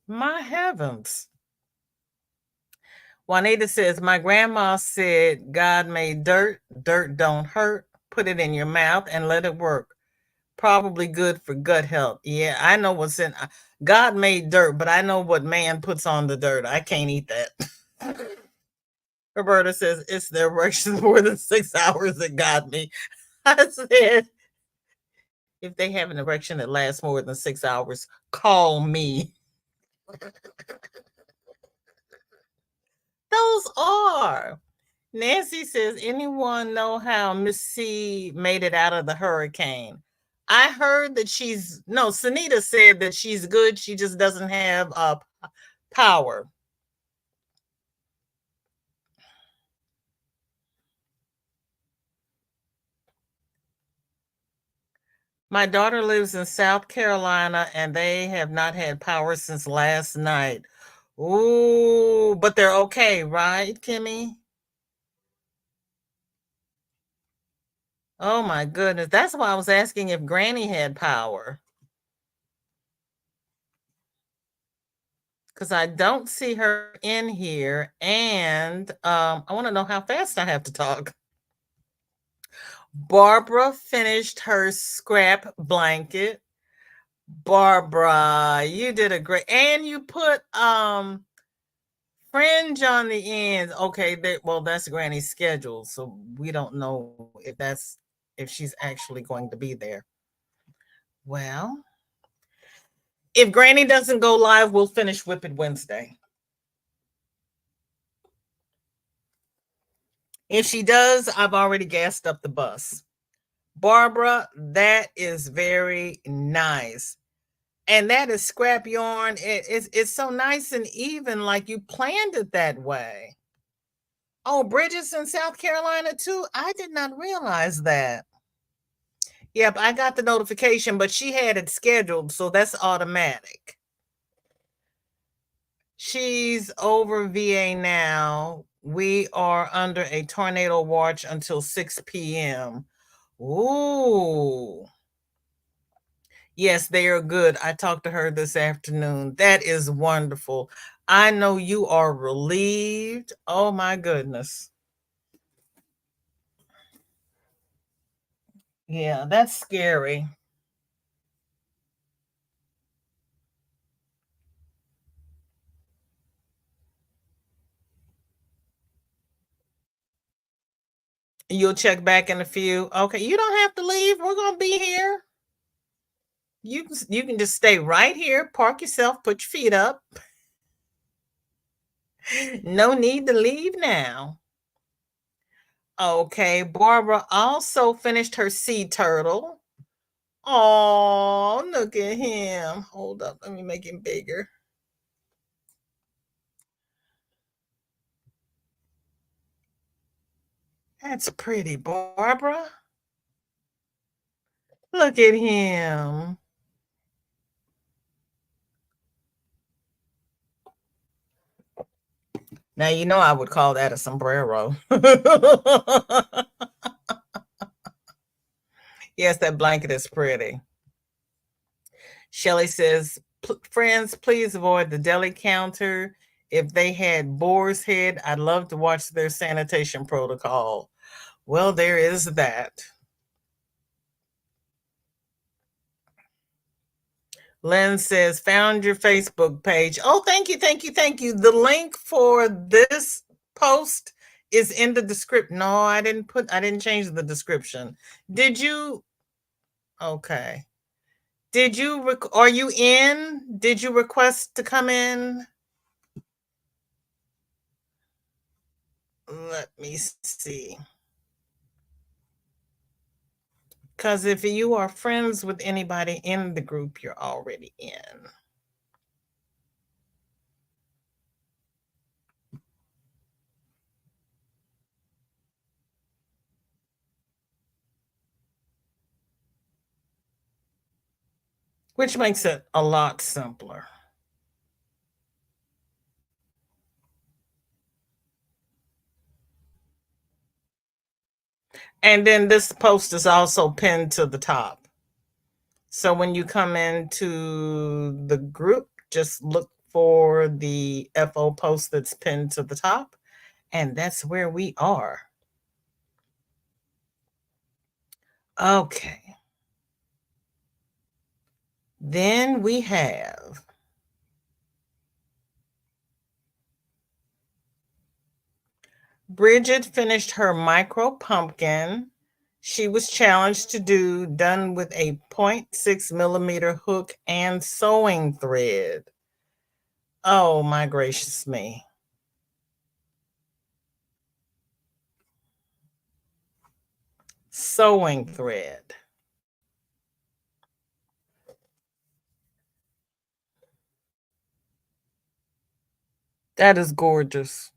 S1: My heavens. Juanita says, my grandma said God made dirt. Dirt don't hurt. Put it in your mouth and let it work. Probably good for gut health. Yeah, I know what's in. God made dirt, but I know what man puts on the dirt. I can't eat that. Roberta says, it's the erection more than 6 hours that got me. I said, if they have an erection that lasts more than 6 hours, call me. Those are. Nancy says, anyone know how Miss C made it out of the hurricane? I heard that Sunita said that she's good. She just doesn't have power. My daughter lives in South Carolina and they have not had power since last night. Ooh, but they're okay, right, Kimmy? Oh my goodness. That's why I was asking if Granny had power. Because I don't see her in here. And I want to know how fast I have to talk. Barbara finished her scrap blanket. Barbara, you did a great, and you put fringe on the ends. Okay, well, that's Granny's schedule, so we don't know if she's actually going to be there. Well, if Granny doesn't go live, we'll finish Whip It Wednesday. If she does, I've already gassed up the bus. Barbara, that is very nice. And that is scrap yarn. It's so nice and even, like you planned it that way. Oh, Bridget's in South Carolina too? I did not realize that. Yep, I got the notification, but she had it scheduled, so that's automatic. She's over VA now. We are under a tornado watch until 6 p.m. Ooh. Yes, they are good. I talked to her this afternoon. That is wonderful. I know you are relieved. Oh my goodness. Yeah, that's scary. You'll check back in a few. Okay, you don't have to leave. We're gonna be here. You can just stay right here, park yourself, put your feet up. No need to leave now. Okay, Barbara also finished her sea turtle. Oh, look at him. Hold up, let me make him bigger. That's pretty, Barbara. Look at him. Now, you know I would call that a sombrero. Yes, that blanket is pretty. Shelly says, friends, please avoid the deli counter. If they had boar's head, I'd love to watch their sanitation protocol. Well, there is that. Lynn says, found your Facebook page. Oh, thank you, thank you, thank you. The link for this post is in the description. No, I didn't change the description. Did you? Okay. Are you in? Did you request to come in? Let me see. Because if you are friends with anybody in the group, you're already in. Which makes it a lot simpler. And then this post is also pinned to the top. So when you come into the group, just look for the FO post that's pinned to the top, and that's where we are. Okay. Then we have Bridget finished her micro pumpkin. She was challenged to do done with a 0.6 millimeter hook and sewing thread. Oh my gracious me. Sewing thread. That is gorgeous.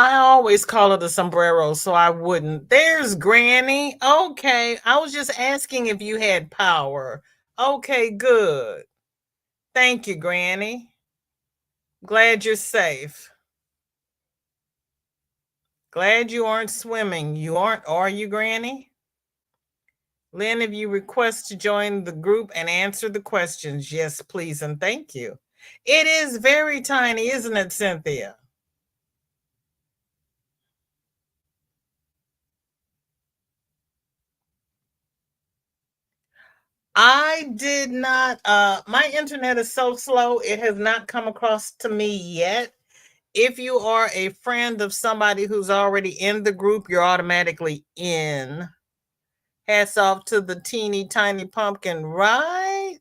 S1: I always call it a sombrero, so I wouldn't. There's Granny. Okay, I was just asking if you had power. Okay, good. Thank you, Granny. Glad you're safe. Glad you aren't swimming. You aren't, are you, Granny? Lynn, if you request to join the group and answer the questions, yes, please, and thank you. It is very tiny, isn't it, Cynthia? I did not, my internet is so slow, it has not come across to me yet. If you are a friend of somebody who's already in the group, you're automatically in. Hats off to the teeny tiny pumpkin, right?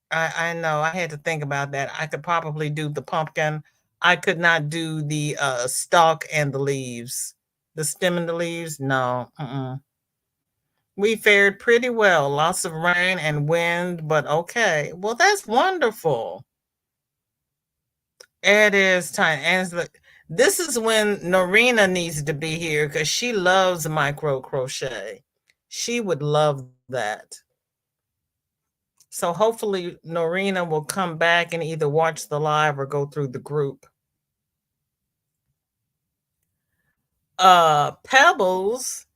S1: I know. I had to think about that. I could probably do the pumpkin. I could not do the stalk and the leaves. The stem and the leaves, no. We fared pretty well. Lots of rain and wind, but okay. Well, that's wonderful. It is time. And this is when Norina needs to be here because she loves micro crochet. She would love that. So hopefully Norina will come back and either watch the live or go through the group. Pebbles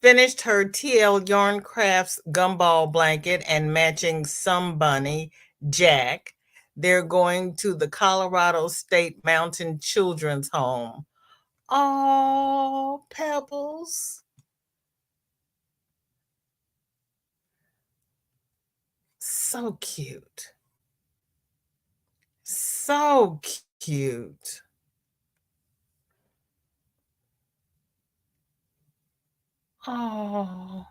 S1: finished her TL Yarn Crafts gumball blanket and matching Sun Bunny Jack. They're going to the Colorado State Mountain Children's Home. Oh, Pebbles. So cute. So cute. Oh,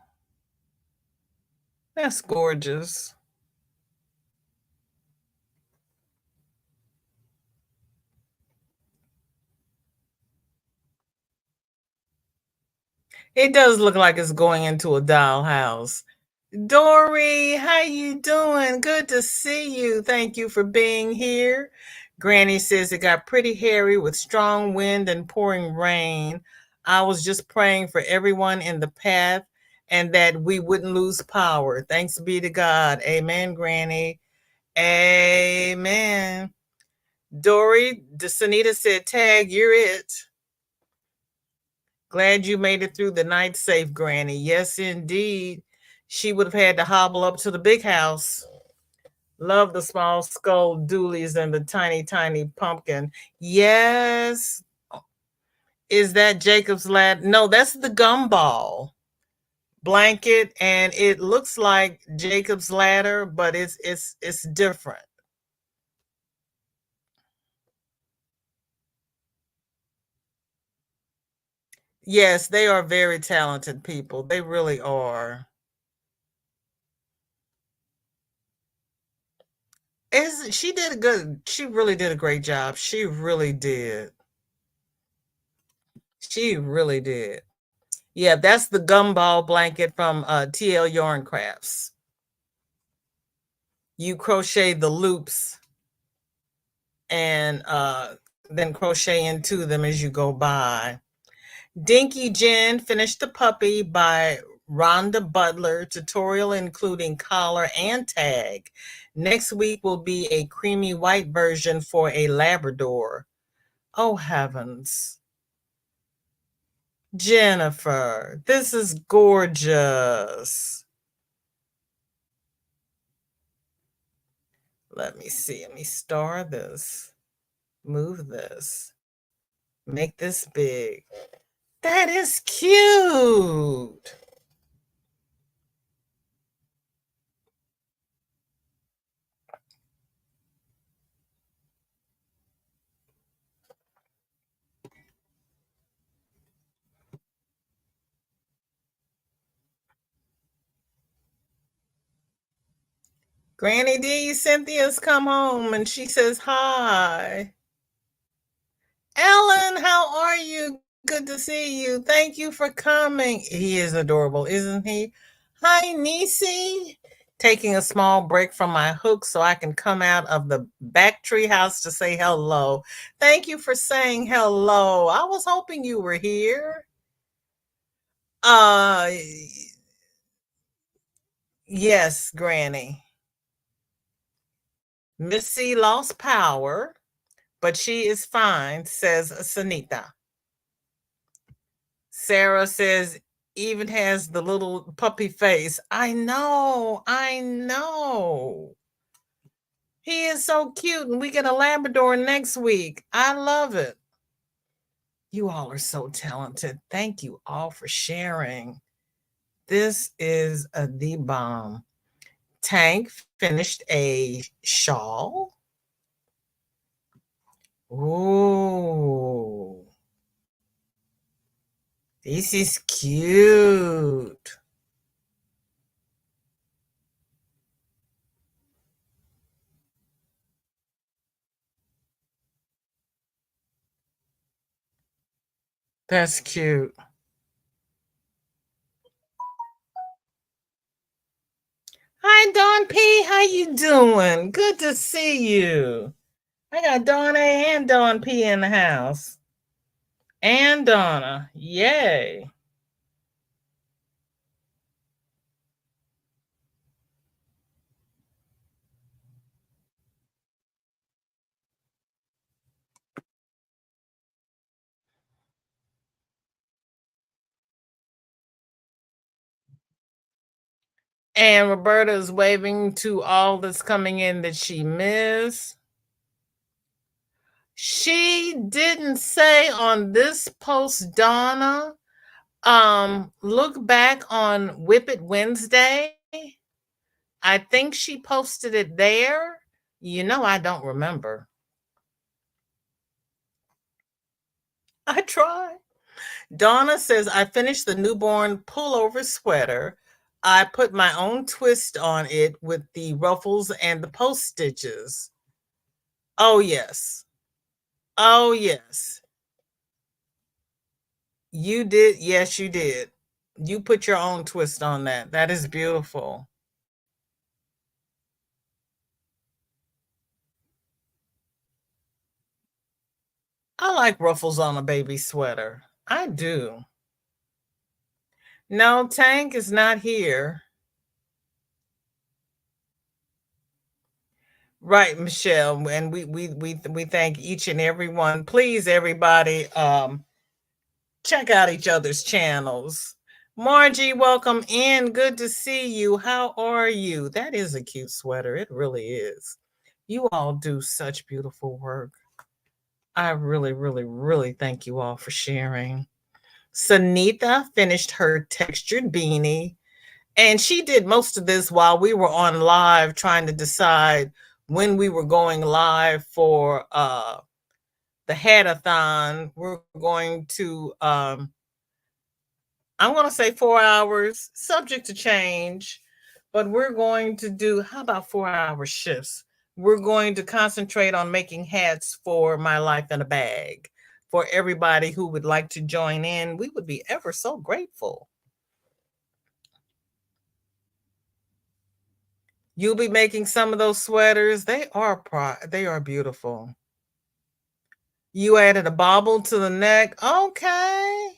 S1: that's gorgeous. It does look like it's going into a dollhouse. Dory, how you doing? Good to see you. Thank you for being here. Granny says it got pretty hairy with strong wind and pouring rain. I was just praying for everyone in the path and that we wouldn't lose power. Thanks be to God. Amen, Granny. Amen. Dory, Desanita said, tag, you're it. Glad you made it through the night safe, Granny. Yes, indeed. She would have had to hobble up to the big house. Love the small skull doolies and the tiny, tiny pumpkin. Yes. Is that Jacob's ladder? No, that's the gumball blanket, and it looks like Jacob's ladder, but it's different. Yes, they are very talented people. They really are. She did a good, she really did a great job. She really did. She really did. Yeah, that's the gumball blanket from TL Yarn Crafts. You crochet the loops and then crochet into them as you go by. Dinky Jen finished the puppy by Rhonda Butler, tutorial including collar and tag. Next week will be a creamy white version for a Labrador. Oh heavens. Jennifer, this is gorgeous. Let me see. Let me star this. Move this. Make this big. That is cute. Granny D, Cynthia's come home and she says hi. Ellen, how are you? Good to see you. Thank you for coming. He is adorable, isn't he? Hi, Nisi. taking a small break from my hook so I can come out of the back tree house to say hello. Thank you for saying hello. I was hoping you were here. Uh yes, Granny. Missy lost power, but she is fine, says Sanita. Sarah says, even has the little puppy face. I know, I know. He is so cute, and we get a Labrador next week. I love it. You all are so talented. Thank you all for sharing. This is the bomb. Tank finished a shawl. Ooh, this is cute. That's cute. Hi, Dawn P. How you doing? Good to see you. I got Dawn A and Dawn P in the house. And Donna. Yay. And Roberta is waving to all that's coming in that she missed. She didn't say on this post, Donna. Look back on Whip It Wednesday. I think she posted it there. You know, I don't remember. I try. Donna says, I finished the newborn pullover sweater. I put my own twist on it with the ruffles and the post stitches. Oh, yes. Oh, yes. You did. Yes, you did. You put your own twist on that. That is beautiful. I like ruffles on a baby sweater. I do. No, Tank is not here. Right, Michelle. And we thank each and every one. Please, everybody, check out each other's channels. Margie, welcome in. Good to see you. How are you? That is a cute sweater. It really is. You all do such beautiful work. I really, really, really thank you all for sharing. Sanita finished her textured beanie, and she did most of this while we were on live trying to decide when we were going live for the hackathon. We're going to I'm going to say 4 hours, subject to change, but we're going to do, how about 4 hour shifts? We're going to concentrate on making hats for My Life in a Bag. For everybody who would like to join in, we would be ever so grateful. You'll be making some of those sweaters. They are beautiful. You added a bobble to the neck. Okay.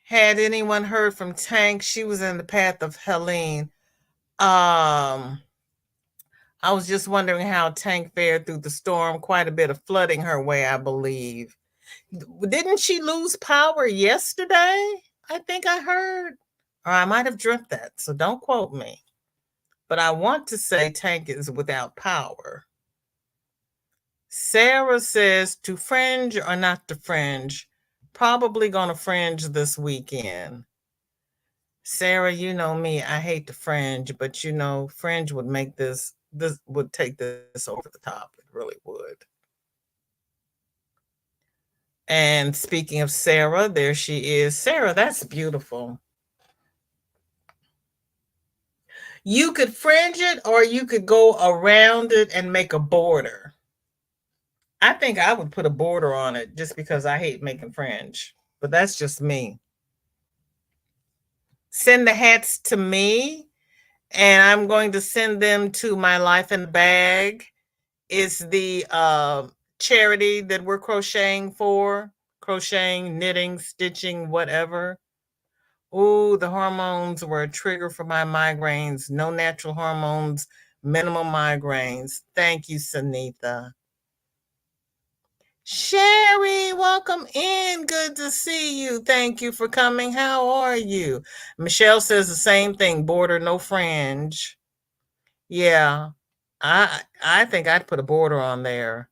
S1: Had anyone heard from Tank? She was in the path of Helene. Um, I was just wondering how Tank fared through the storm. Quite a bit of flooding her way, I believe. Didn't she lose power yesterday? I think I heard, or I might have dreamt that. So don't quote me. But I want to say Tank is without power. Sarah says to fringe or not to fringe. Probably gonna fringe this weekend. Sarah, you know me, I hate the fringe, but you know, fringe would make this would take this over the top. It really would. And speaking of Sarah, there she is. Sarah, that's beautiful. You could fringe it or you could go around it and make a border. I think I would put a border on it just because I hate making fringe, but that's just me. Send the hats to me. And I'm going to send them to My Life in a Bag. It's the charity that we're crocheting for. Crocheting, knitting, stitching, whatever. Ooh, the hormones were a trigger for my migraines. No natural hormones, minimal migraines. Thank you, Sunitha. Sherry, welcome in. Good to see you. Thank you for coming. How are you? Michelle says the same thing. Border, no fringe. Yeah, I think I'd put a border on there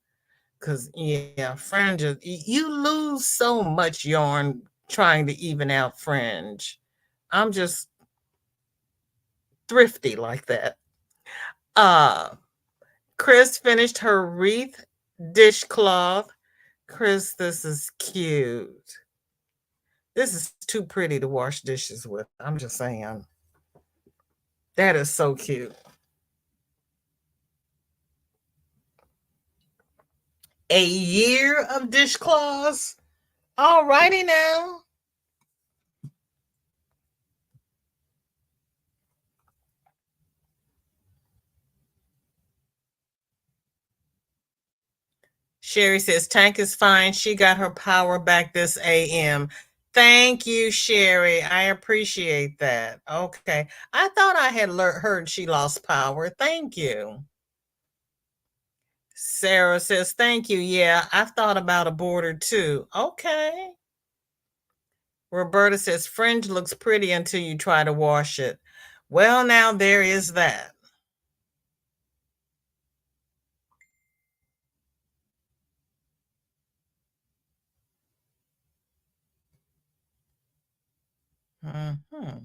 S1: because yeah, fringes. You lose so much yarn trying to even out fringe. I'm just thrifty like that. Uh, Chris finished her wreath dishcloth. Chris, this is cute. This is too pretty to wash dishes with. I'm just saying. That is so cute. A year of dishcloths. All righty now. Sherry says Tank is fine. She got her power back this AM. Thank you, Sherry. I appreciate that. Okay. I thought I had heard she lost power. Thank you. Sarah says, thank you. Yeah, I've thought about a border too. Okay. Roberta says, fringe looks pretty until you try to wash it. Well, now there is that. Mm-hmm.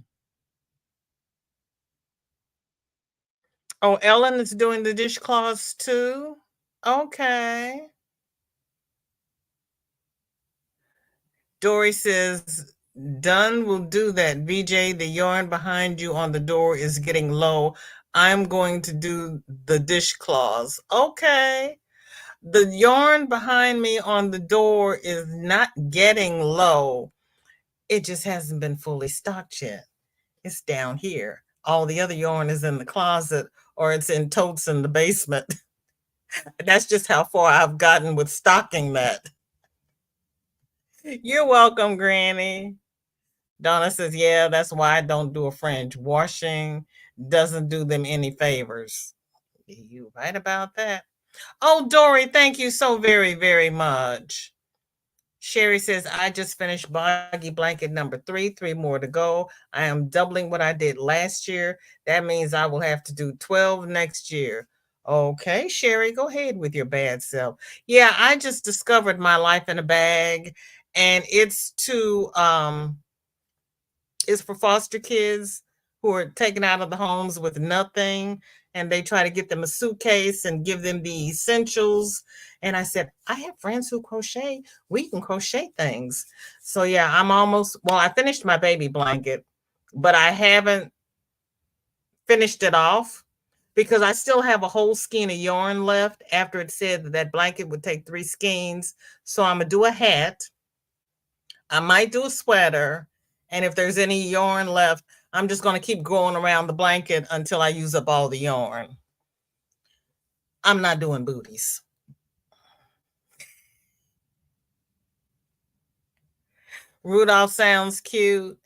S1: Oh, Ellen is doing the dishcloths too? Okay. Dory says, done will do that. VJ, the yarn behind you on the door is getting low. I'm going to do the dishcloths. Okay. The yarn behind me on the door is not getting low. It just hasn't been fully stocked yet. It's down here. All the other yarn is in the closet or it's in totes in the basement. That's just how far I've gotten with stocking that. You're welcome, Granny. Donna says, yeah, that's why I don't do a fringe. Washing doesn't do them any favors. You right about that? Oh, Dory, thank you so very, very much. Sherry says, I just finished boggy blanket number 3, 3 more to go. I am doubling what I did last year. That means I will have to do 12 next year. Okay, Sherry, go ahead with your bad self. Yeah, I just discovered My Life in a Bag, and it's for foster kids who are taken out of the homes with nothing, and they try to get them a suitcase and give them the essentials. And I said, I have friends who crochet. We can crochet things. So yeah, I finished my baby blanket, but I haven't finished it off because I still have a whole skein of yarn left after it said that blanket would take 3 skeins. So I'm gonna do a hat. I might do a sweater. And if there's any yarn left, I'm just going to keep going around the blanket until I use up all the yarn. I'm not doing booties. Rudolph sounds cute.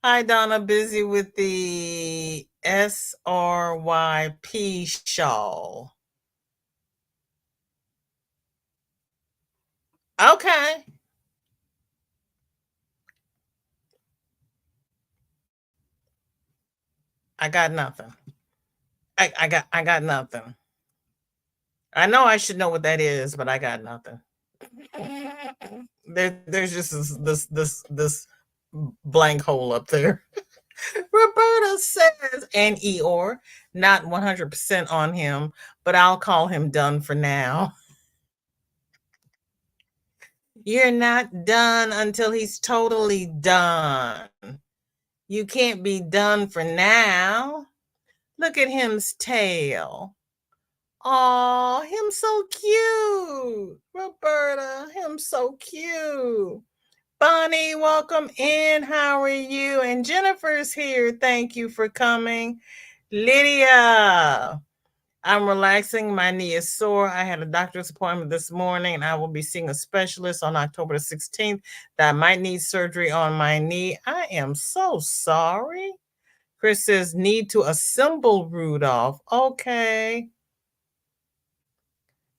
S1: Hi, Donna. Busy with the SRYP shawl. Okay. I got nothing. I got nothing. I know I should know what that is, but I got nothing. There's just this blank hole up there. Roberta says, and Eeyore, not 100% on him, but I'll call him done for now. You're not done until he's totally done. You can't be done for now. Look at him's tail. Oh, him so cute. Roberta, him so cute. Bonnie, welcome in. How are you? And Jennifer's here. Thank you for coming. Lydia, I'm relaxing. My knee is sore. I had a doctor's appointment this morning and I will be seeing a specialist on October 16th that might need surgery on my knee. I am so sorry. Chris says, need to assemble Rudolph. Okay.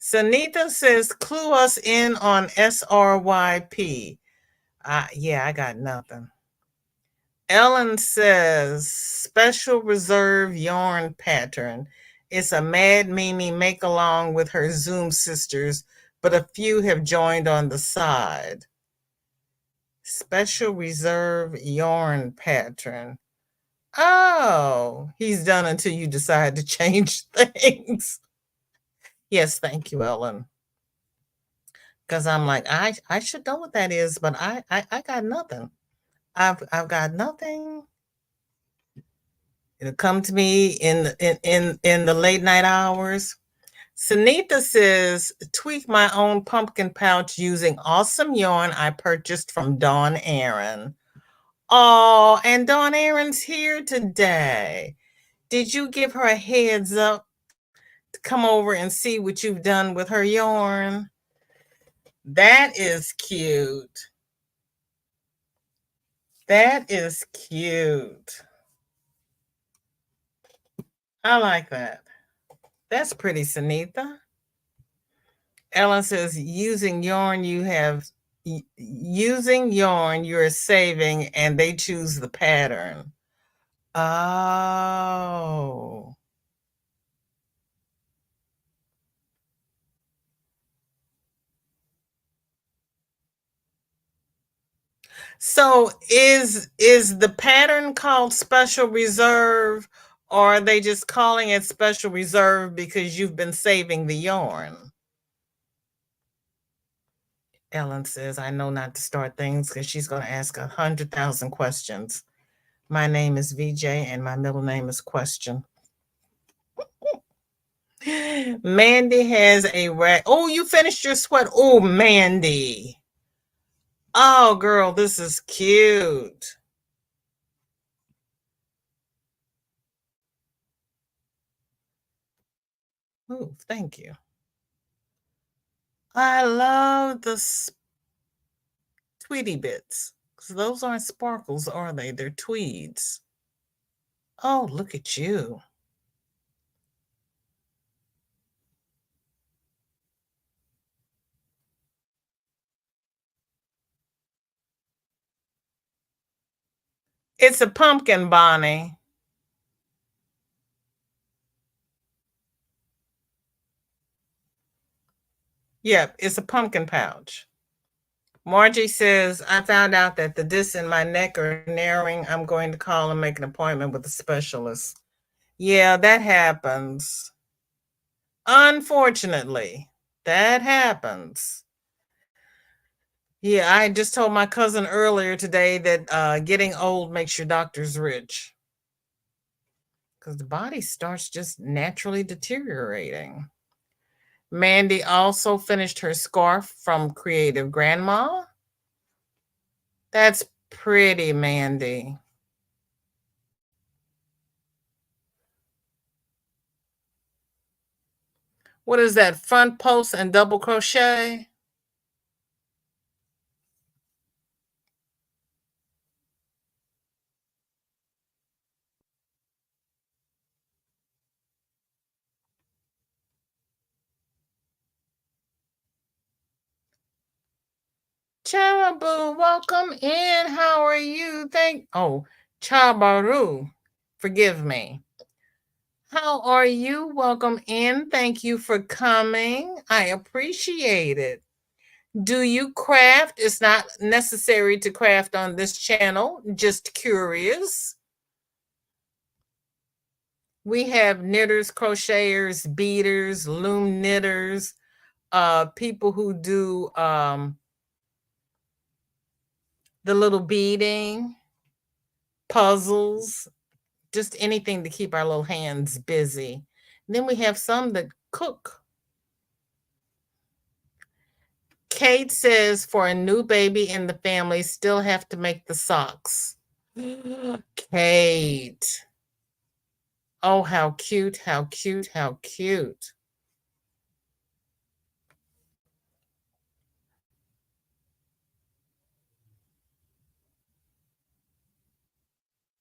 S1: Sanita says, clue us in on SRYP. Yeah, I got nothing. Ellen says, special reserve yarn pattern. It's a Mad Mimi make along with her Zoom sisters, but a few have joined on the side. Special reserve yarn pattern. Oh, he's done until you decide to change things. Yes, thank you, Ellen. Because I'm like, I should know what that is, but I got nothing. I've got nothing. It'll come to me in the late night hours. Sunita says, tweak my own pumpkin pouch using awesome yarn I purchased from Dawn Aaron. Oh, and Dawn Aaron's here today. Did you give her a heads up to come over and see what you've done with her yarn? That is cute. That is cute. I like that. That's pretty, Sunita. Ellen says, using yarn you're saving and they choose the pattern. Oh. So is the pattern called Special Reserve, or are they just calling it Special Reserve because you've been saving the yarn? Ellen says, I know not to start things because she's going to ask 100,000 questions. My name is VJ and my middle name is Question. Mandy has a rack. Oh, you finished your sweat. Oh, Mandy. Oh, girl, this is cute. Oh, thank you. I love the Tweety bits. Because those aren't sparkles, are they? They're tweeds. Oh, look at you. It's a pumpkin, Bonnie. Yep, it's a pumpkin pouch. Margie says, I found out that the discs in my neck are narrowing. I'm going to call and make an appointment with a specialist. Yeah, that happens. Unfortunately, that happens. Yeah, I just told my cousin earlier today that getting old makes your doctors rich. Because the body starts just naturally deteriorating. Mandy also finished her scarf from Creative Grandma. That's pretty, Mandy. What is that? Front post and double crochet? Charabu, welcome in. How are you? Chabaru, forgive me. How are you? Welcome in. Thank you for coming. I appreciate it. Do you craft? It's not necessary to craft on this channel, just curious. We have knitters, crocheters, beaders, loom knitters, people who do the little beading, puzzles, just anything to keep our little hands busy. And then we have some that cook. Kate says, for a new baby in the family, still have to make the socks. Kate. Oh, how cute, how cute, how cute.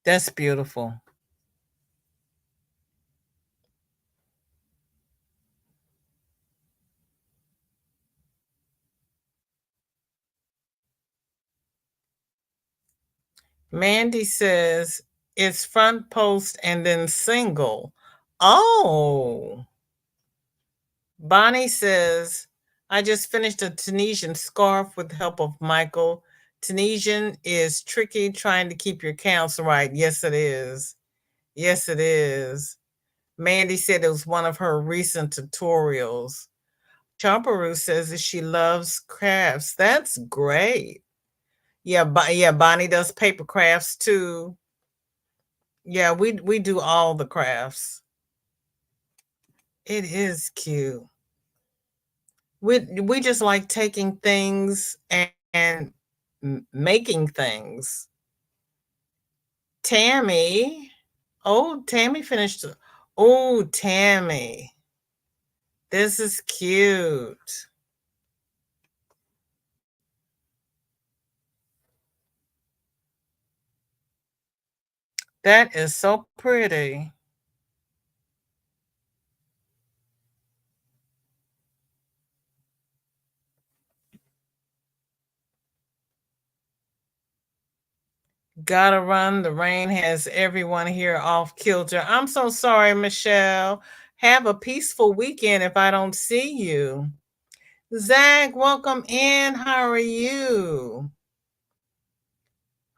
S1: That's beautiful. Mandy says it's front post and then single. Oh. Bonnie says, I just finished a Tunisian scarf with the help of Michael. Tunisian is tricky trying to keep your counts right. Yes, it is. Yes, it is. Mandy said it was one of her recent tutorials. Champaru says that she loves crafts. That's great. Yeah, yeah, Bonnie does paper crafts too. Yeah, we do all the crafts. It is cute. We just like taking things and making things. Tammy. Oh, Tammy finished. Oh, Tammy. This is cute. That is so pretty. Gotta run. The rain has everyone here off kilter. I'm so sorry, Michelle. Have a peaceful weekend if I don't see you. Zach, welcome in. How are you?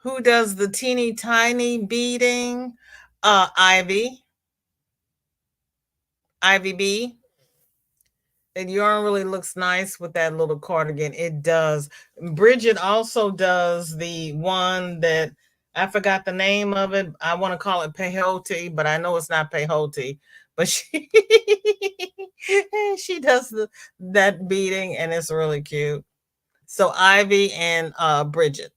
S1: Who does the teeny tiny beading? Ivy. Ivy B. And yarn really looks nice with that little cardigan. It does. Bridget also does the one that I forgot the name of it. I want to call it peyote, but I know it's not peyote. But she does that beading, and it's really cute. So Ivy and Bridget.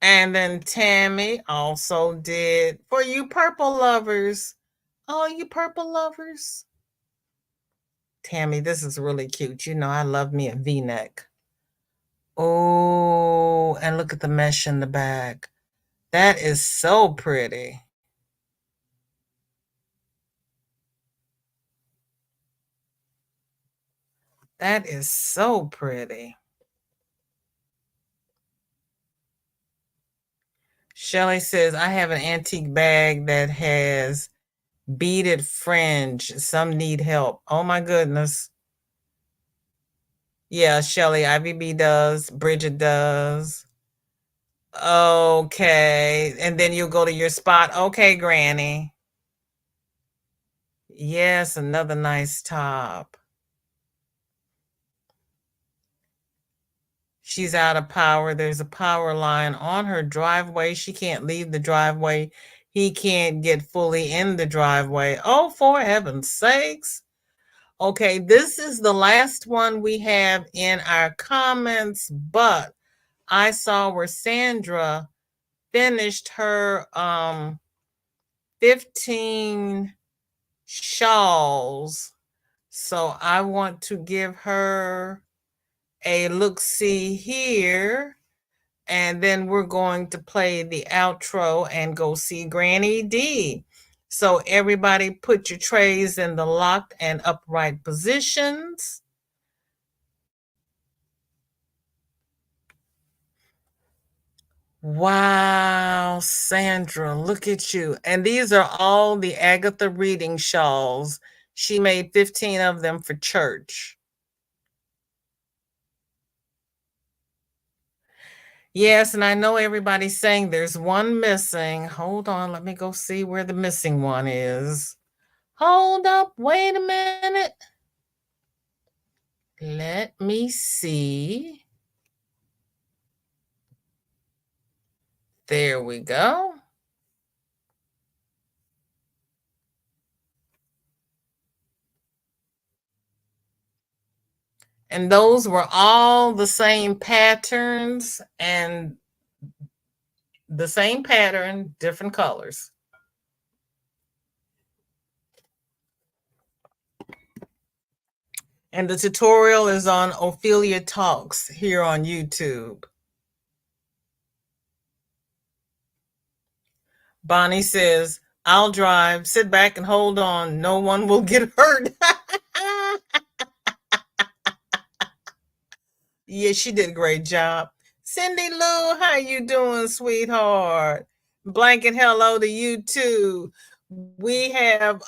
S1: And then Tammy also did for you purple lovers. Oh, you purple lovers. Tammy, this is really cute. You know, I love me a V-neck. Oh, and look at the mesh in the back. That is so pretty. That is so pretty. Shelly says, I have an antique bag that has beaded fringe. Some need help. Oh my goodness. Yeah, Shelly, IVB does. Bridget does. Okay. And then you'll go to your spot. Okay, Granny. Yes, another nice top. She's out of power. There's a power line on her driveway. She can't leave the driveway. He can't get fully in the driveway. Oh, for heaven's sakes. Okay, this is the last one we have in our comments, but I saw where Sandra finished her 15 shawls. So I want to give her a look-see here. And then we're going to play the outro and go see Granny D. So everybody put your trays in the locked and upright positions. Wow, Sandra, look at you. And these are all the Agatha reading shawls. She made 15 of them for church. Yes, and I know everybody's saying there's one missing. Hold on, let me go see where the missing one is. Hold up, wait a minute. Let me see. There we go. And those were all the same patterns and the same pattern, different colors. And the tutorial is on Ophelia Talks here on YouTube. Bonnie says, I'll drive, sit back and hold on. No one will get hurt. Yeah, she did a great job. Cindy Lou, how you doing, sweetheart? Blanket hello to you too. We have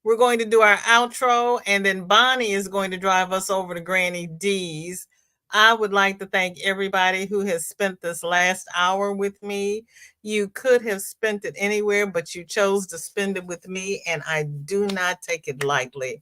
S1: we're going to do our outro, and then Bonnie is going to drive us over to Granny D's. I would like to thank everybody who has spent this last hour with me. You could have spent it anywhere, but you chose to spend it with me, and I do not take it lightly.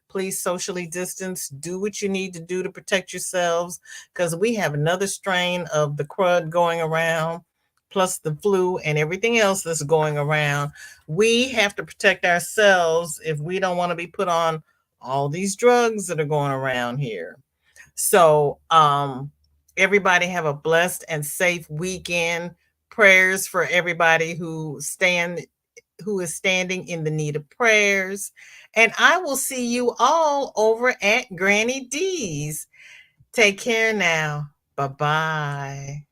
S1: Please socially distance. Do what you need to do to protect yourselves, because we have another strain of the crud going around, plus the flu and everything else that's going around. We have to protect ourselves if we don't want to be put on all these drugs that are going around here. So, everybody have a blessed and safe weekend. Prayers for everybody who is standing in the need of prayers. And I will see you all over at Granny D's. Take care now. Bye-bye.